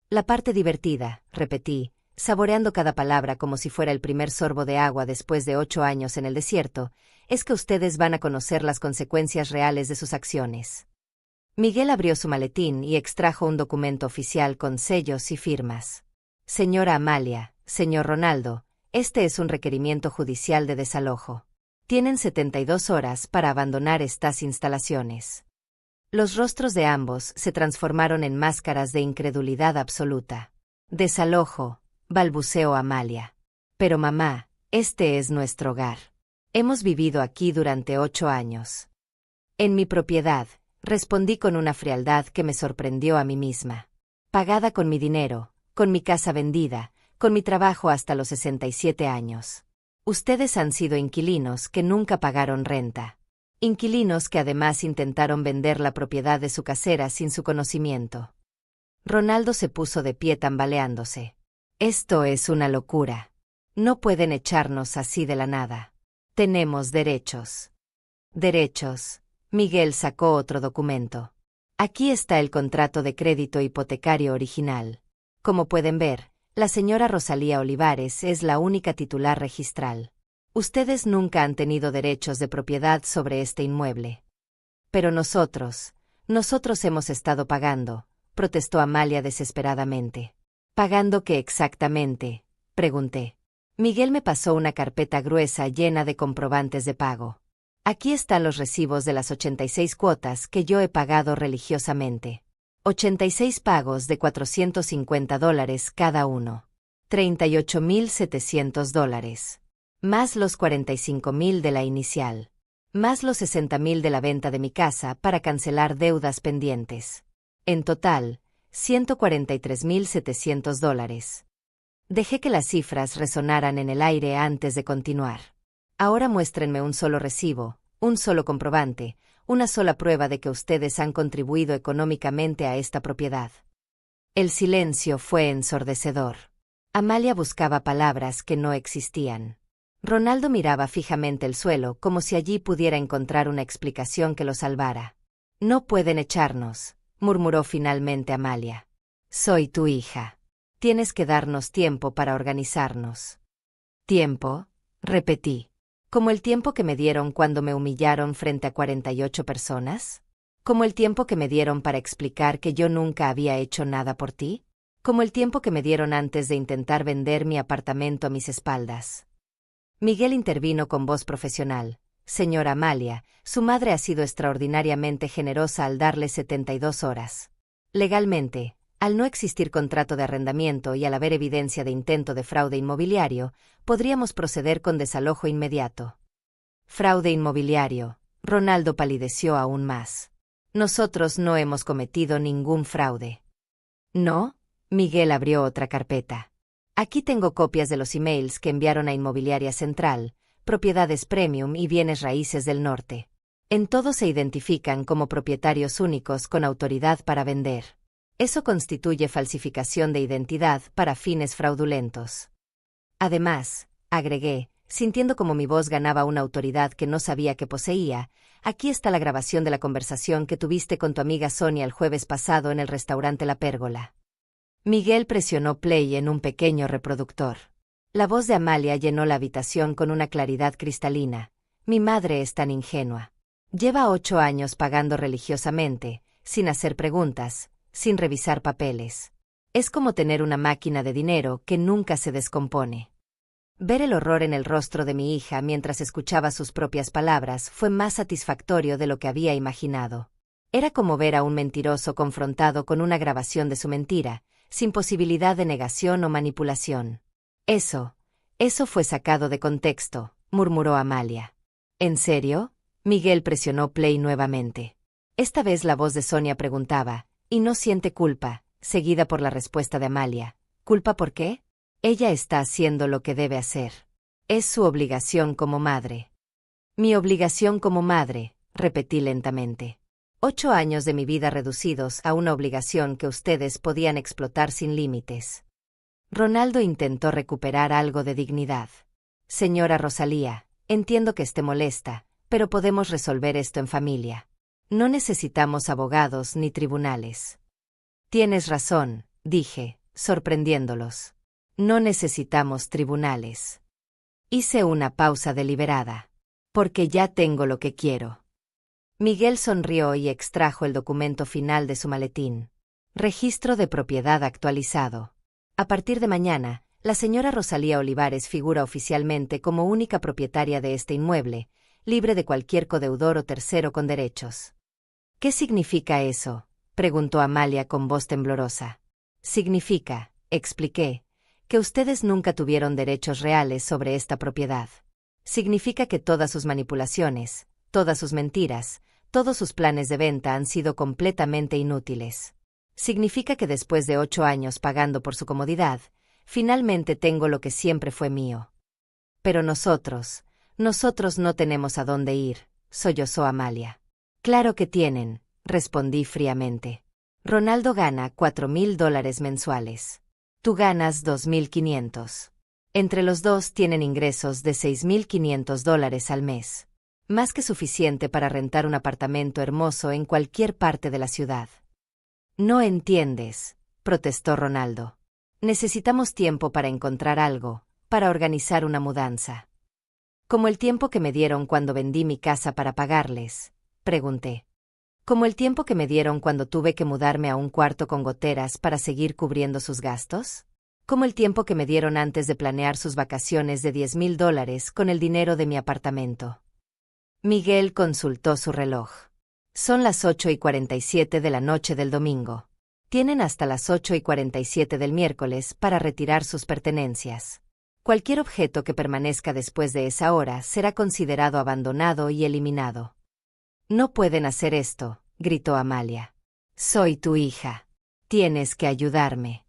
La parte divertida, repetí, saboreando cada palabra como si fuera el primer sorbo de agua después de 8 años en el desierto, es que ustedes van a conocer las consecuencias reales de sus acciones. Miguel abrió su maletín y extrajo un documento oficial con sellos y firmas. Señora Amalia, señor Ronaldo, este es un requerimiento judicial de desalojo. Tienen 72 horas para abandonar estas instalaciones. Los rostros de ambos se transformaron en máscaras de incredulidad absoluta. Desalojo, balbuceó Amalia. Pero mamá, este es nuestro hogar. Hemos vivido aquí durante 8 años. En mi propiedad, respondí con una frialdad que me sorprendió a mí misma. Pagada con mi dinero, con mi casa vendida, con mi trabajo hasta los 67 años. Ustedes han sido inquilinos que nunca pagaron renta. Inquilinos que además intentaron vender la propiedad de su casera sin su conocimiento. Ronaldo se puso de pie tambaleándose. Esto es una locura. No pueden echarnos así de la nada. Tenemos derechos. Derechos. Miguel sacó otro documento. Aquí está el contrato de crédito hipotecario original. Como pueden ver, la señora Rosalía Olivares es la única titular registral. Ustedes nunca han tenido derechos de propiedad sobre este inmueble. Pero nosotros hemos estado pagando, protestó Amalia desesperadamente. ¿Pagando qué exactamente?, pregunté. Miguel me pasó una carpeta gruesa llena de comprobantes de pago. Aquí están los recibos de las 86 cuotas que yo he pagado religiosamente. 86 pagos de $450 cada uno. $38,700. Más los 45,000 de la inicial. Más los 60,000 de la venta de mi casa para cancelar deudas pendientes. En total, $143,700. Dejé que las cifras resonaran en el aire antes de continuar. Ahora muéstrenme un solo recibo, un solo comprobante, una sola prueba de que ustedes han contribuido económicamente a esta propiedad. El silencio fue ensordecedor. Amalia buscaba palabras que no existían. Ronaldo miraba fijamente el suelo como si allí pudiera encontrar una explicación que lo salvara. No pueden echarnos, murmuró finalmente Amalia. Soy tu hija. Tienes que darnos tiempo para organizarnos. ¿Tiempo?, repetí. ¿Como el tiempo que me dieron cuando me humillaron frente a 48 personas? ¿Como el tiempo que me dieron para explicar que yo nunca había hecho nada por ti? ¿Como el tiempo que me dieron antes de intentar vender mi apartamento a mis espaldas? Miguel intervino con voz profesional. Señora Amalia, su madre ha sido extraordinariamente generosa al darle 72 horas. Legalmente, al no existir contrato de arrendamiento y al haber evidencia de intento de fraude inmobiliario, podríamos proceder con desalojo inmediato. Fraude inmobiliario. Ronaldo palideció aún más. Nosotros no hemos cometido ningún fraude. ¿No? Miguel abrió otra carpeta. Aquí tengo copias de los emails que enviaron a Inmobiliaria Central, Propiedades Premium y Bienes Raíces del Norte. En todos se identifican como propietarios únicos con autoridad para vender. Eso constituye falsificación de identidad para fines fraudulentos. Además, agregué, sintiendo como mi voz ganaba una autoridad que no sabía que poseía, aquí está la grabación de la conversación que tuviste con tu amiga Sonia el jueves pasado en el restaurante La Pérgola. Miguel presionó play en un pequeño reproductor. La voz de Amalia llenó la habitación con una claridad cristalina. Mi madre es tan ingenua. Lleva 8 años pagando religiosamente, sin hacer preguntas, sin revisar papeles. Es como tener una máquina de dinero que nunca se descompone. Ver el horror en el rostro de mi hija mientras escuchaba sus propias palabras fue más satisfactorio de lo que había imaginado. Era como ver a un mentiroso confrontado con una grabación de su mentira, sin posibilidad de negación o manipulación. Eso fue sacado de contexto, murmuró Amalia. ¿En serio? Miguel presionó play nuevamente. Esta vez la voz de Sonia preguntaba, y no siente culpa, seguida por la respuesta de Amalia. ¿Culpa por qué? Ella está haciendo lo que debe hacer. Es su obligación como madre. Mi obligación como madre, repetí lentamente. 8 años de mi vida reducidos a una obligación que ustedes podían explotar sin límites. Ronaldo intentó recuperar algo de dignidad. Señora Rosalía, entiendo que esté molesta, pero podemos resolver esto en familia. No necesitamos abogados ni tribunales. Tienes razón, dije, sorprendiéndolos. No necesitamos tribunales. Hice una pausa deliberada. Porque ya tengo lo que quiero. Miguel sonrió y extrajo el documento final de su maletín. Registro de propiedad actualizado. A partir de mañana, la señora Rosalía Olivares figura oficialmente como única propietaria de este inmueble, libre de cualquier codeudor o tercero con derechos. ¿Qué significa eso?, preguntó Amalia con voz temblorosa. Significa, expliqué, que ustedes nunca tuvieron derechos reales sobre esta propiedad. Significa que todas sus manipulaciones, todas sus mentiras, todos sus planes de venta han sido completamente inútiles. Significa que después de 8 años pagando por su comodidad, finalmente tengo lo que siempre fue mío. Pero nosotros no tenemos a dónde ir, sollozó Amalia. Claro que tienen, respondí fríamente. Ronaldo gana $4,000 mensuales. Tú ganas 2,500. Entre los dos tienen ingresos de $6,500 al mes. Más que suficiente para rentar un apartamento hermoso en cualquier parte de la ciudad. No entiendes, protestó Ronaldo. Necesitamos tiempo para encontrar algo, para organizar una mudanza. ¿Como el tiempo que me dieron cuando vendí mi casa para pagarles?, pregunté. ¿Como el tiempo que me dieron cuando tuve que mudarme a un cuarto con goteras para seguir cubriendo sus gastos? ¿Como el tiempo que me dieron antes de planear sus vacaciones de $10,000 con el dinero de mi apartamento? Miguel consultó su reloj. Son las 8:47 de la noche del domingo. Tienen hasta las 8:47 del miércoles para retirar sus pertenencias. Cualquier objeto que permanezca después de esa hora será considerado abandonado y eliminado. No pueden hacer esto, gritó Amalia. Soy tu hija. Tienes que ayudarme.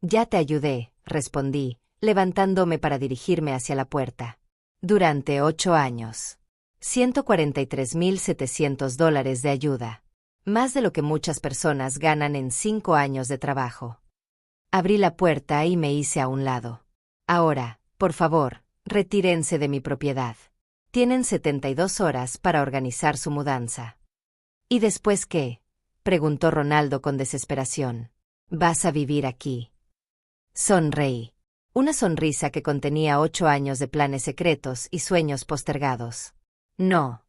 Ya te ayudé, respondí, levantándome para dirigirme hacia la puerta. Durante 8 años. $143,700 de ayuda. Más de lo que muchas personas ganan en 5 años de trabajo. Abrí la puerta y me hice a un lado. Ahora, por favor, retírense de mi propiedad. Tienen 72 horas para organizar su mudanza. ¿Y después qué?, preguntó Ronaldo con desesperación. Vas a vivir aquí. Sonreí. Una sonrisa que contenía 8 años de planes secretos y sueños postergados. No,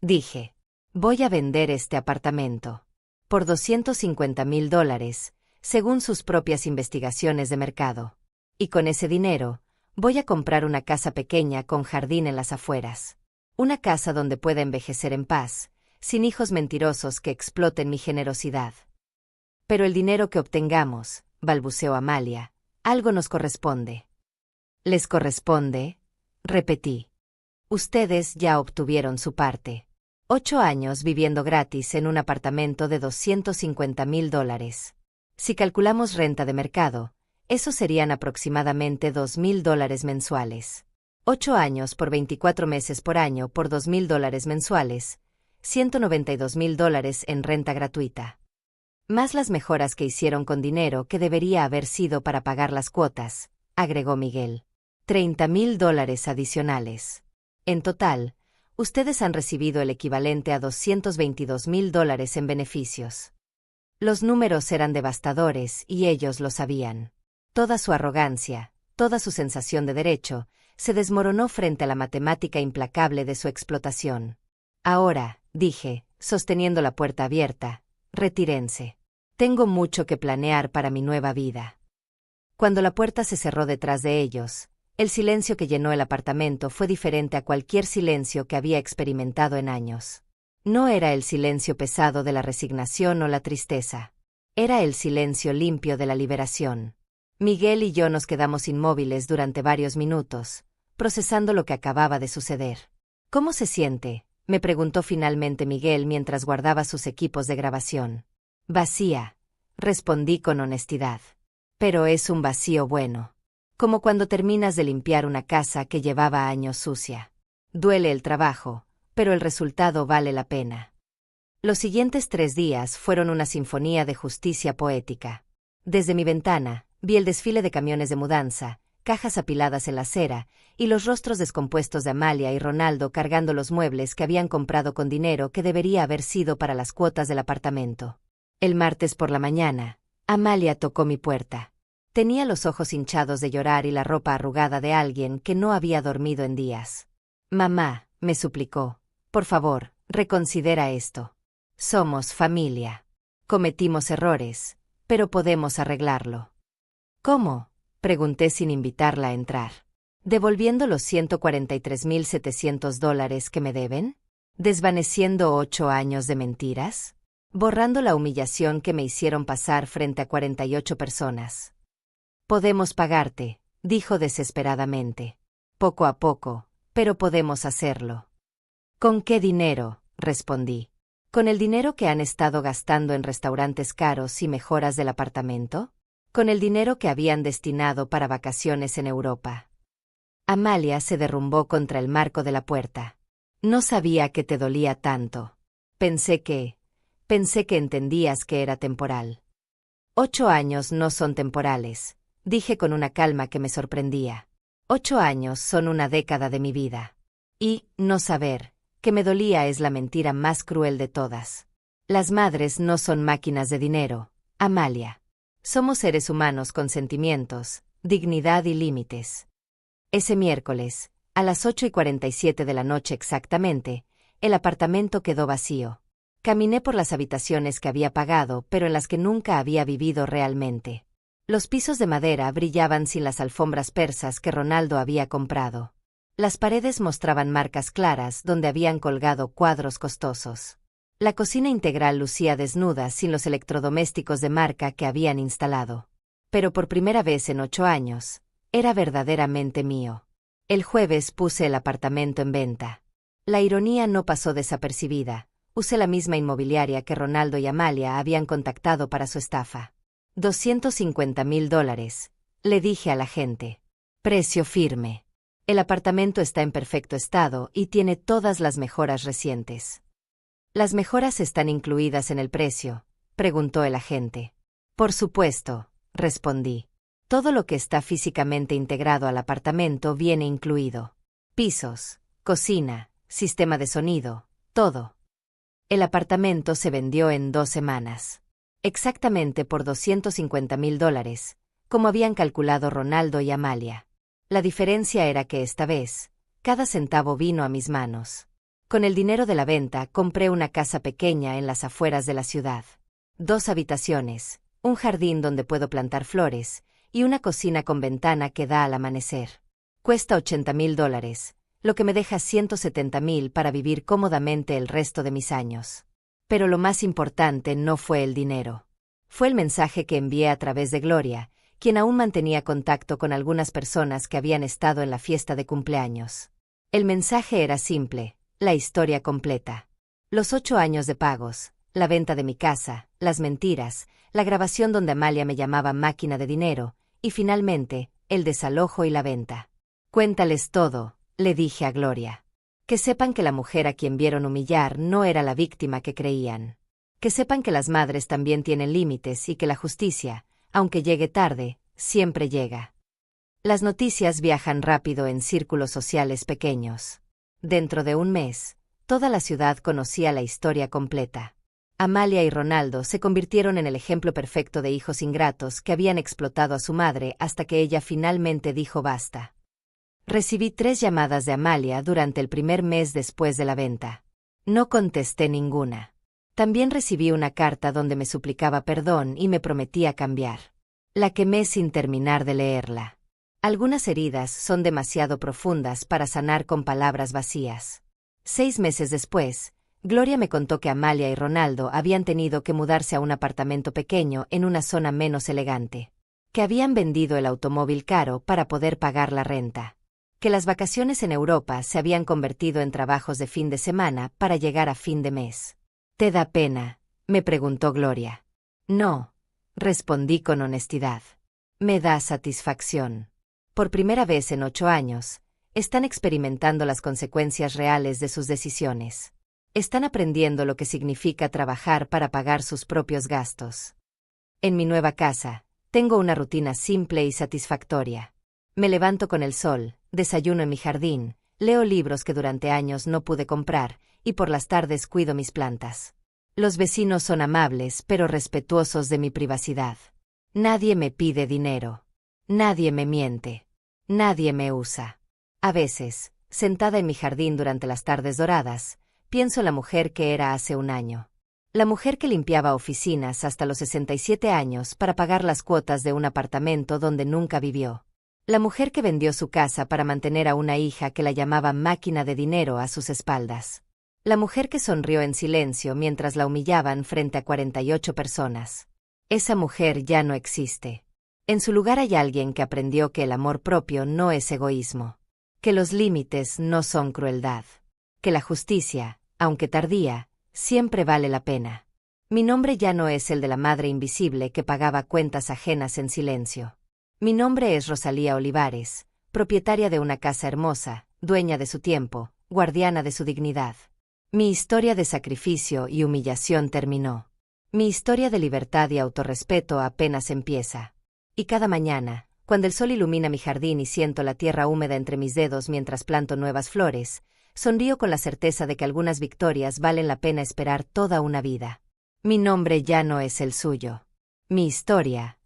dije. Voy a vender este apartamento. Por $250,000, según sus propias investigaciones de mercado. Y con ese dinero, voy a comprar una casa pequeña con jardín en las afueras. Una casa donde pueda envejecer en paz, sin hijos mentirosos que exploten mi generosidad. Pero el dinero que obtengamos, balbuceó Amalia, algo nos corresponde. ¿Les corresponde? Repetí. Ustedes ya obtuvieron su parte. 8 años viviendo gratis en un apartamento de $250,000. Si calculamos renta de mercado, eso serían aproximadamente $2,000 mensuales. 8 años por 24 meses por año por $2,000 mensuales, $192,000 en renta gratuita. Más las mejoras que hicieron con dinero que debería haber sido para pagar las cuotas, agregó Miguel. $30,000 adicionales. En total, ustedes han recibido el equivalente a $222,000 en beneficios. Los números eran devastadores y ellos lo sabían. Toda su arrogancia, toda su sensación de derecho, se desmoronó frente a la matemática implacable de su explotación. Ahora, dije, sosteniendo la puerta abierta, retírense. Tengo mucho que planear para mi nueva vida. Cuando la puerta se cerró detrás de ellos, el silencio que llenó el apartamento fue diferente a cualquier silencio que había experimentado en años. No era el silencio pesado de la resignación o la tristeza. Era el silencio limpio de la liberación. Miguel y yo nos quedamos inmóviles durante varios minutos, procesando lo que acababa de suceder. ¿Cómo se siente?, me preguntó finalmente Miguel mientras guardaba sus equipos de grabación. Vacía, respondí con honestidad. Pero es un vacío bueno. Como cuando terminas de limpiar una casa que llevaba años sucia. Duele el trabajo, pero el resultado vale la pena. Los siguientes 3 días fueron una sinfonía de justicia poética. Desde mi ventana, vi el desfile de camiones de mudanza, cajas apiladas en la acera, y los rostros descompuestos de Amalia y Ronaldo cargando los muebles que habían comprado con dinero que debería haber sido para las cuotas del apartamento. El martes por la mañana, Amalia tocó mi puerta. Tenía los ojos hinchados de llorar y la ropa arrugada de alguien que no había dormido en días. Mamá, me suplicó, por favor, reconsidera esto. Somos familia. Cometimos errores, pero podemos arreglarlo. ¿Cómo?, pregunté sin invitarla a entrar. ¿Devolviendo los $143,700 que me deben? ¿Desvaneciendo 8 años de mentiras? ¿Borrando la humillación que me hicieron pasar frente a 48 personas? Podemos pagarte, dijo desesperadamente. Poco a poco, pero podemos hacerlo. ¿Con qué dinero?, respondí. ¿Con el dinero que han estado gastando en restaurantes caros y mejoras del apartamento? ¿Con el dinero que habían destinado para vacaciones en Europa? Amalia se derrumbó contra el marco de la puerta. No sabía que te dolía tanto. Pensé que entendías que era temporal. 8 años no son temporales, dije con una calma que me sorprendía. 8 años son una década de mi vida. Y, no saber, que me dolía es la mentira más cruel de todas. Las madres no son máquinas de dinero, Amalia. Somos seres humanos con sentimientos, dignidad y límites. Ese miércoles, a las 8:47 de la noche exactamente, el apartamento quedó vacío. Caminé por las habitaciones que había pagado pero en las que nunca había vivido realmente. Los pisos de madera brillaban sin las alfombras persas que Ronaldo había comprado. Las paredes mostraban marcas claras donde habían colgado cuadros costosos. La cocina integral lucía desnuda sin los electrodomésticos de marca que habían instalado. Pero por primera vez en 8 años, era verdaderamente mío. El jueves puse el apartamento en venta. La ironía no pasó desapercibida. Usé la misma inmobiliaria que Ronaldo y Amalia habían contactado para su estafa. $250,000, le dije a la gente. Precio firme. El apartamento está en perfecto estado y tiene todas las mejoras recientes. ¿Las mejoras están incluidas en el precio?, preguntó el agente. Por supuesto, respondí. Todo lo que está físicamente integrado al apartamento viene incluido. Pisos, cocina, sistema de sonido, todo. El apartamento se vendió en 2 semanas. Exactamente por $250,000, como habían calculado Ronaldo y Amalia. La diferencia era que esta vez, cada centavo vino a mis manos. Con el dinero de la venta compré una casa pequeña en las afueras de la ciudad. 2 habitaciones, un jardín donde puedo plantar flores, y una cocina con ventana que da al amanecer. Cuesta $80,000, lo que me deja $170,000 para vivir cómodamente el resto de mis años. Pero lo más importante no fue el dinero. Fue el mensaje que envié a través de Gloria, quien aún mantenía contacto con algunas personas que habían estado en la fiesta de cumpleaños. El mensaje era simple, la historia completa. Los 8 años de pagos, la venta de mi casa, las mentiras, la grabación donde Amalia me llamaba máquina de dinero, y finalmente, el desalojo y la venta. Cuéntales todo, le dije a Gloria. Que sepan que la mujer a quien vieron humillar no era la víctima que creían. Que sepan que las madres también tienen límites y que la justicia, aunque llegue tarde, siempre llega. Las noticias viajan rápido en círculos sociales pequeños. Dentro de un mes, toda la ciudad conocía la historia completa. Amalia y Ronaldo se convirtieron en el ejemplo perfecto de hijos ingratos que habían explotado a su madre hasta que ella finalmente dijo basta. Recibí 3 llamadas de Amalia durante el primer mes después de la venta. No contesté ninguna. También recibí una carta donde me suplicaba perdón y me prometía cambiar. La quemé sin terminar de leerla. Algunas heridas son demasiado profundas para sanar con palabras vacías. 6 meses después, Gloria me contó que Amalia y Ronaldo habían tenido que mudarse a un apartamento pequeño en una zona menos elegante. Que habían vendido el automóvil caro para poder pagar la renta. Que las vacaciones en Europa se habían convertido en trabajos de fin de semana para llegar a fin de mes. ¿Te da pena?, me preguntó Gloria. No, respondí con honestidad. Me da satisfacción. Por primera vez en 8 años, están experimentando las consecuencias reales de sus decisiones. Están aprendiendo lo que significa trabajar para pagar sus propios gastos. En mi nueva casa, tengo una rutina simple y satisfactoria. Me levanto con el sol, desayuno en mi jardín, leo libros que durante años no pude comprar, y por las tardes cuido mis plantas. Los vecinos son amables pero respetuosos de mi privacidad. Nadie me pide dinero. Nadie me miente. Nadie me usa. A veces, sentada en mi jardín durante las tardes doradas, pienso en la mujer que era hace un año. La mujer que limpiaba oficinas hasta los 67 años para pagar las cuotas de un apartamento donde nunca vivió. La mujer que vendió su casa para mantener a una hija que la llamaba máquina de dinero a sus espaldas. La mujer que sonrió en silencio mientras la humillaban frente a 48 personas. Esa mujer ya no existe. En su lugar hay alguien que aprendió que el amor propio no es egoísmo. Que los límites no son crueldad. Que la justicia, aunque tardía, siempre vale la pena. Mi nombre ya no es el de la madre invisible que pagaba cuentas ajenas en silencio. Mi nombre es Rosalía Olivares, propietaria de una casa hermosa, dueña de su tiempo, guardiana de su dignidad. Mi historia de sacrificio y humillación terminó. Mi historia de libertad y autorrespeto apenas empieza. Y cada mañana, cuando el sol ilumina mi jardín y siento la tierra húmeda entre mis dedos mientras planto nuevas flores, sonrío con la certeza de que algunas victorias valen la pena esperar toda una vida. Mi nombre ya no es el suyo. Mi historia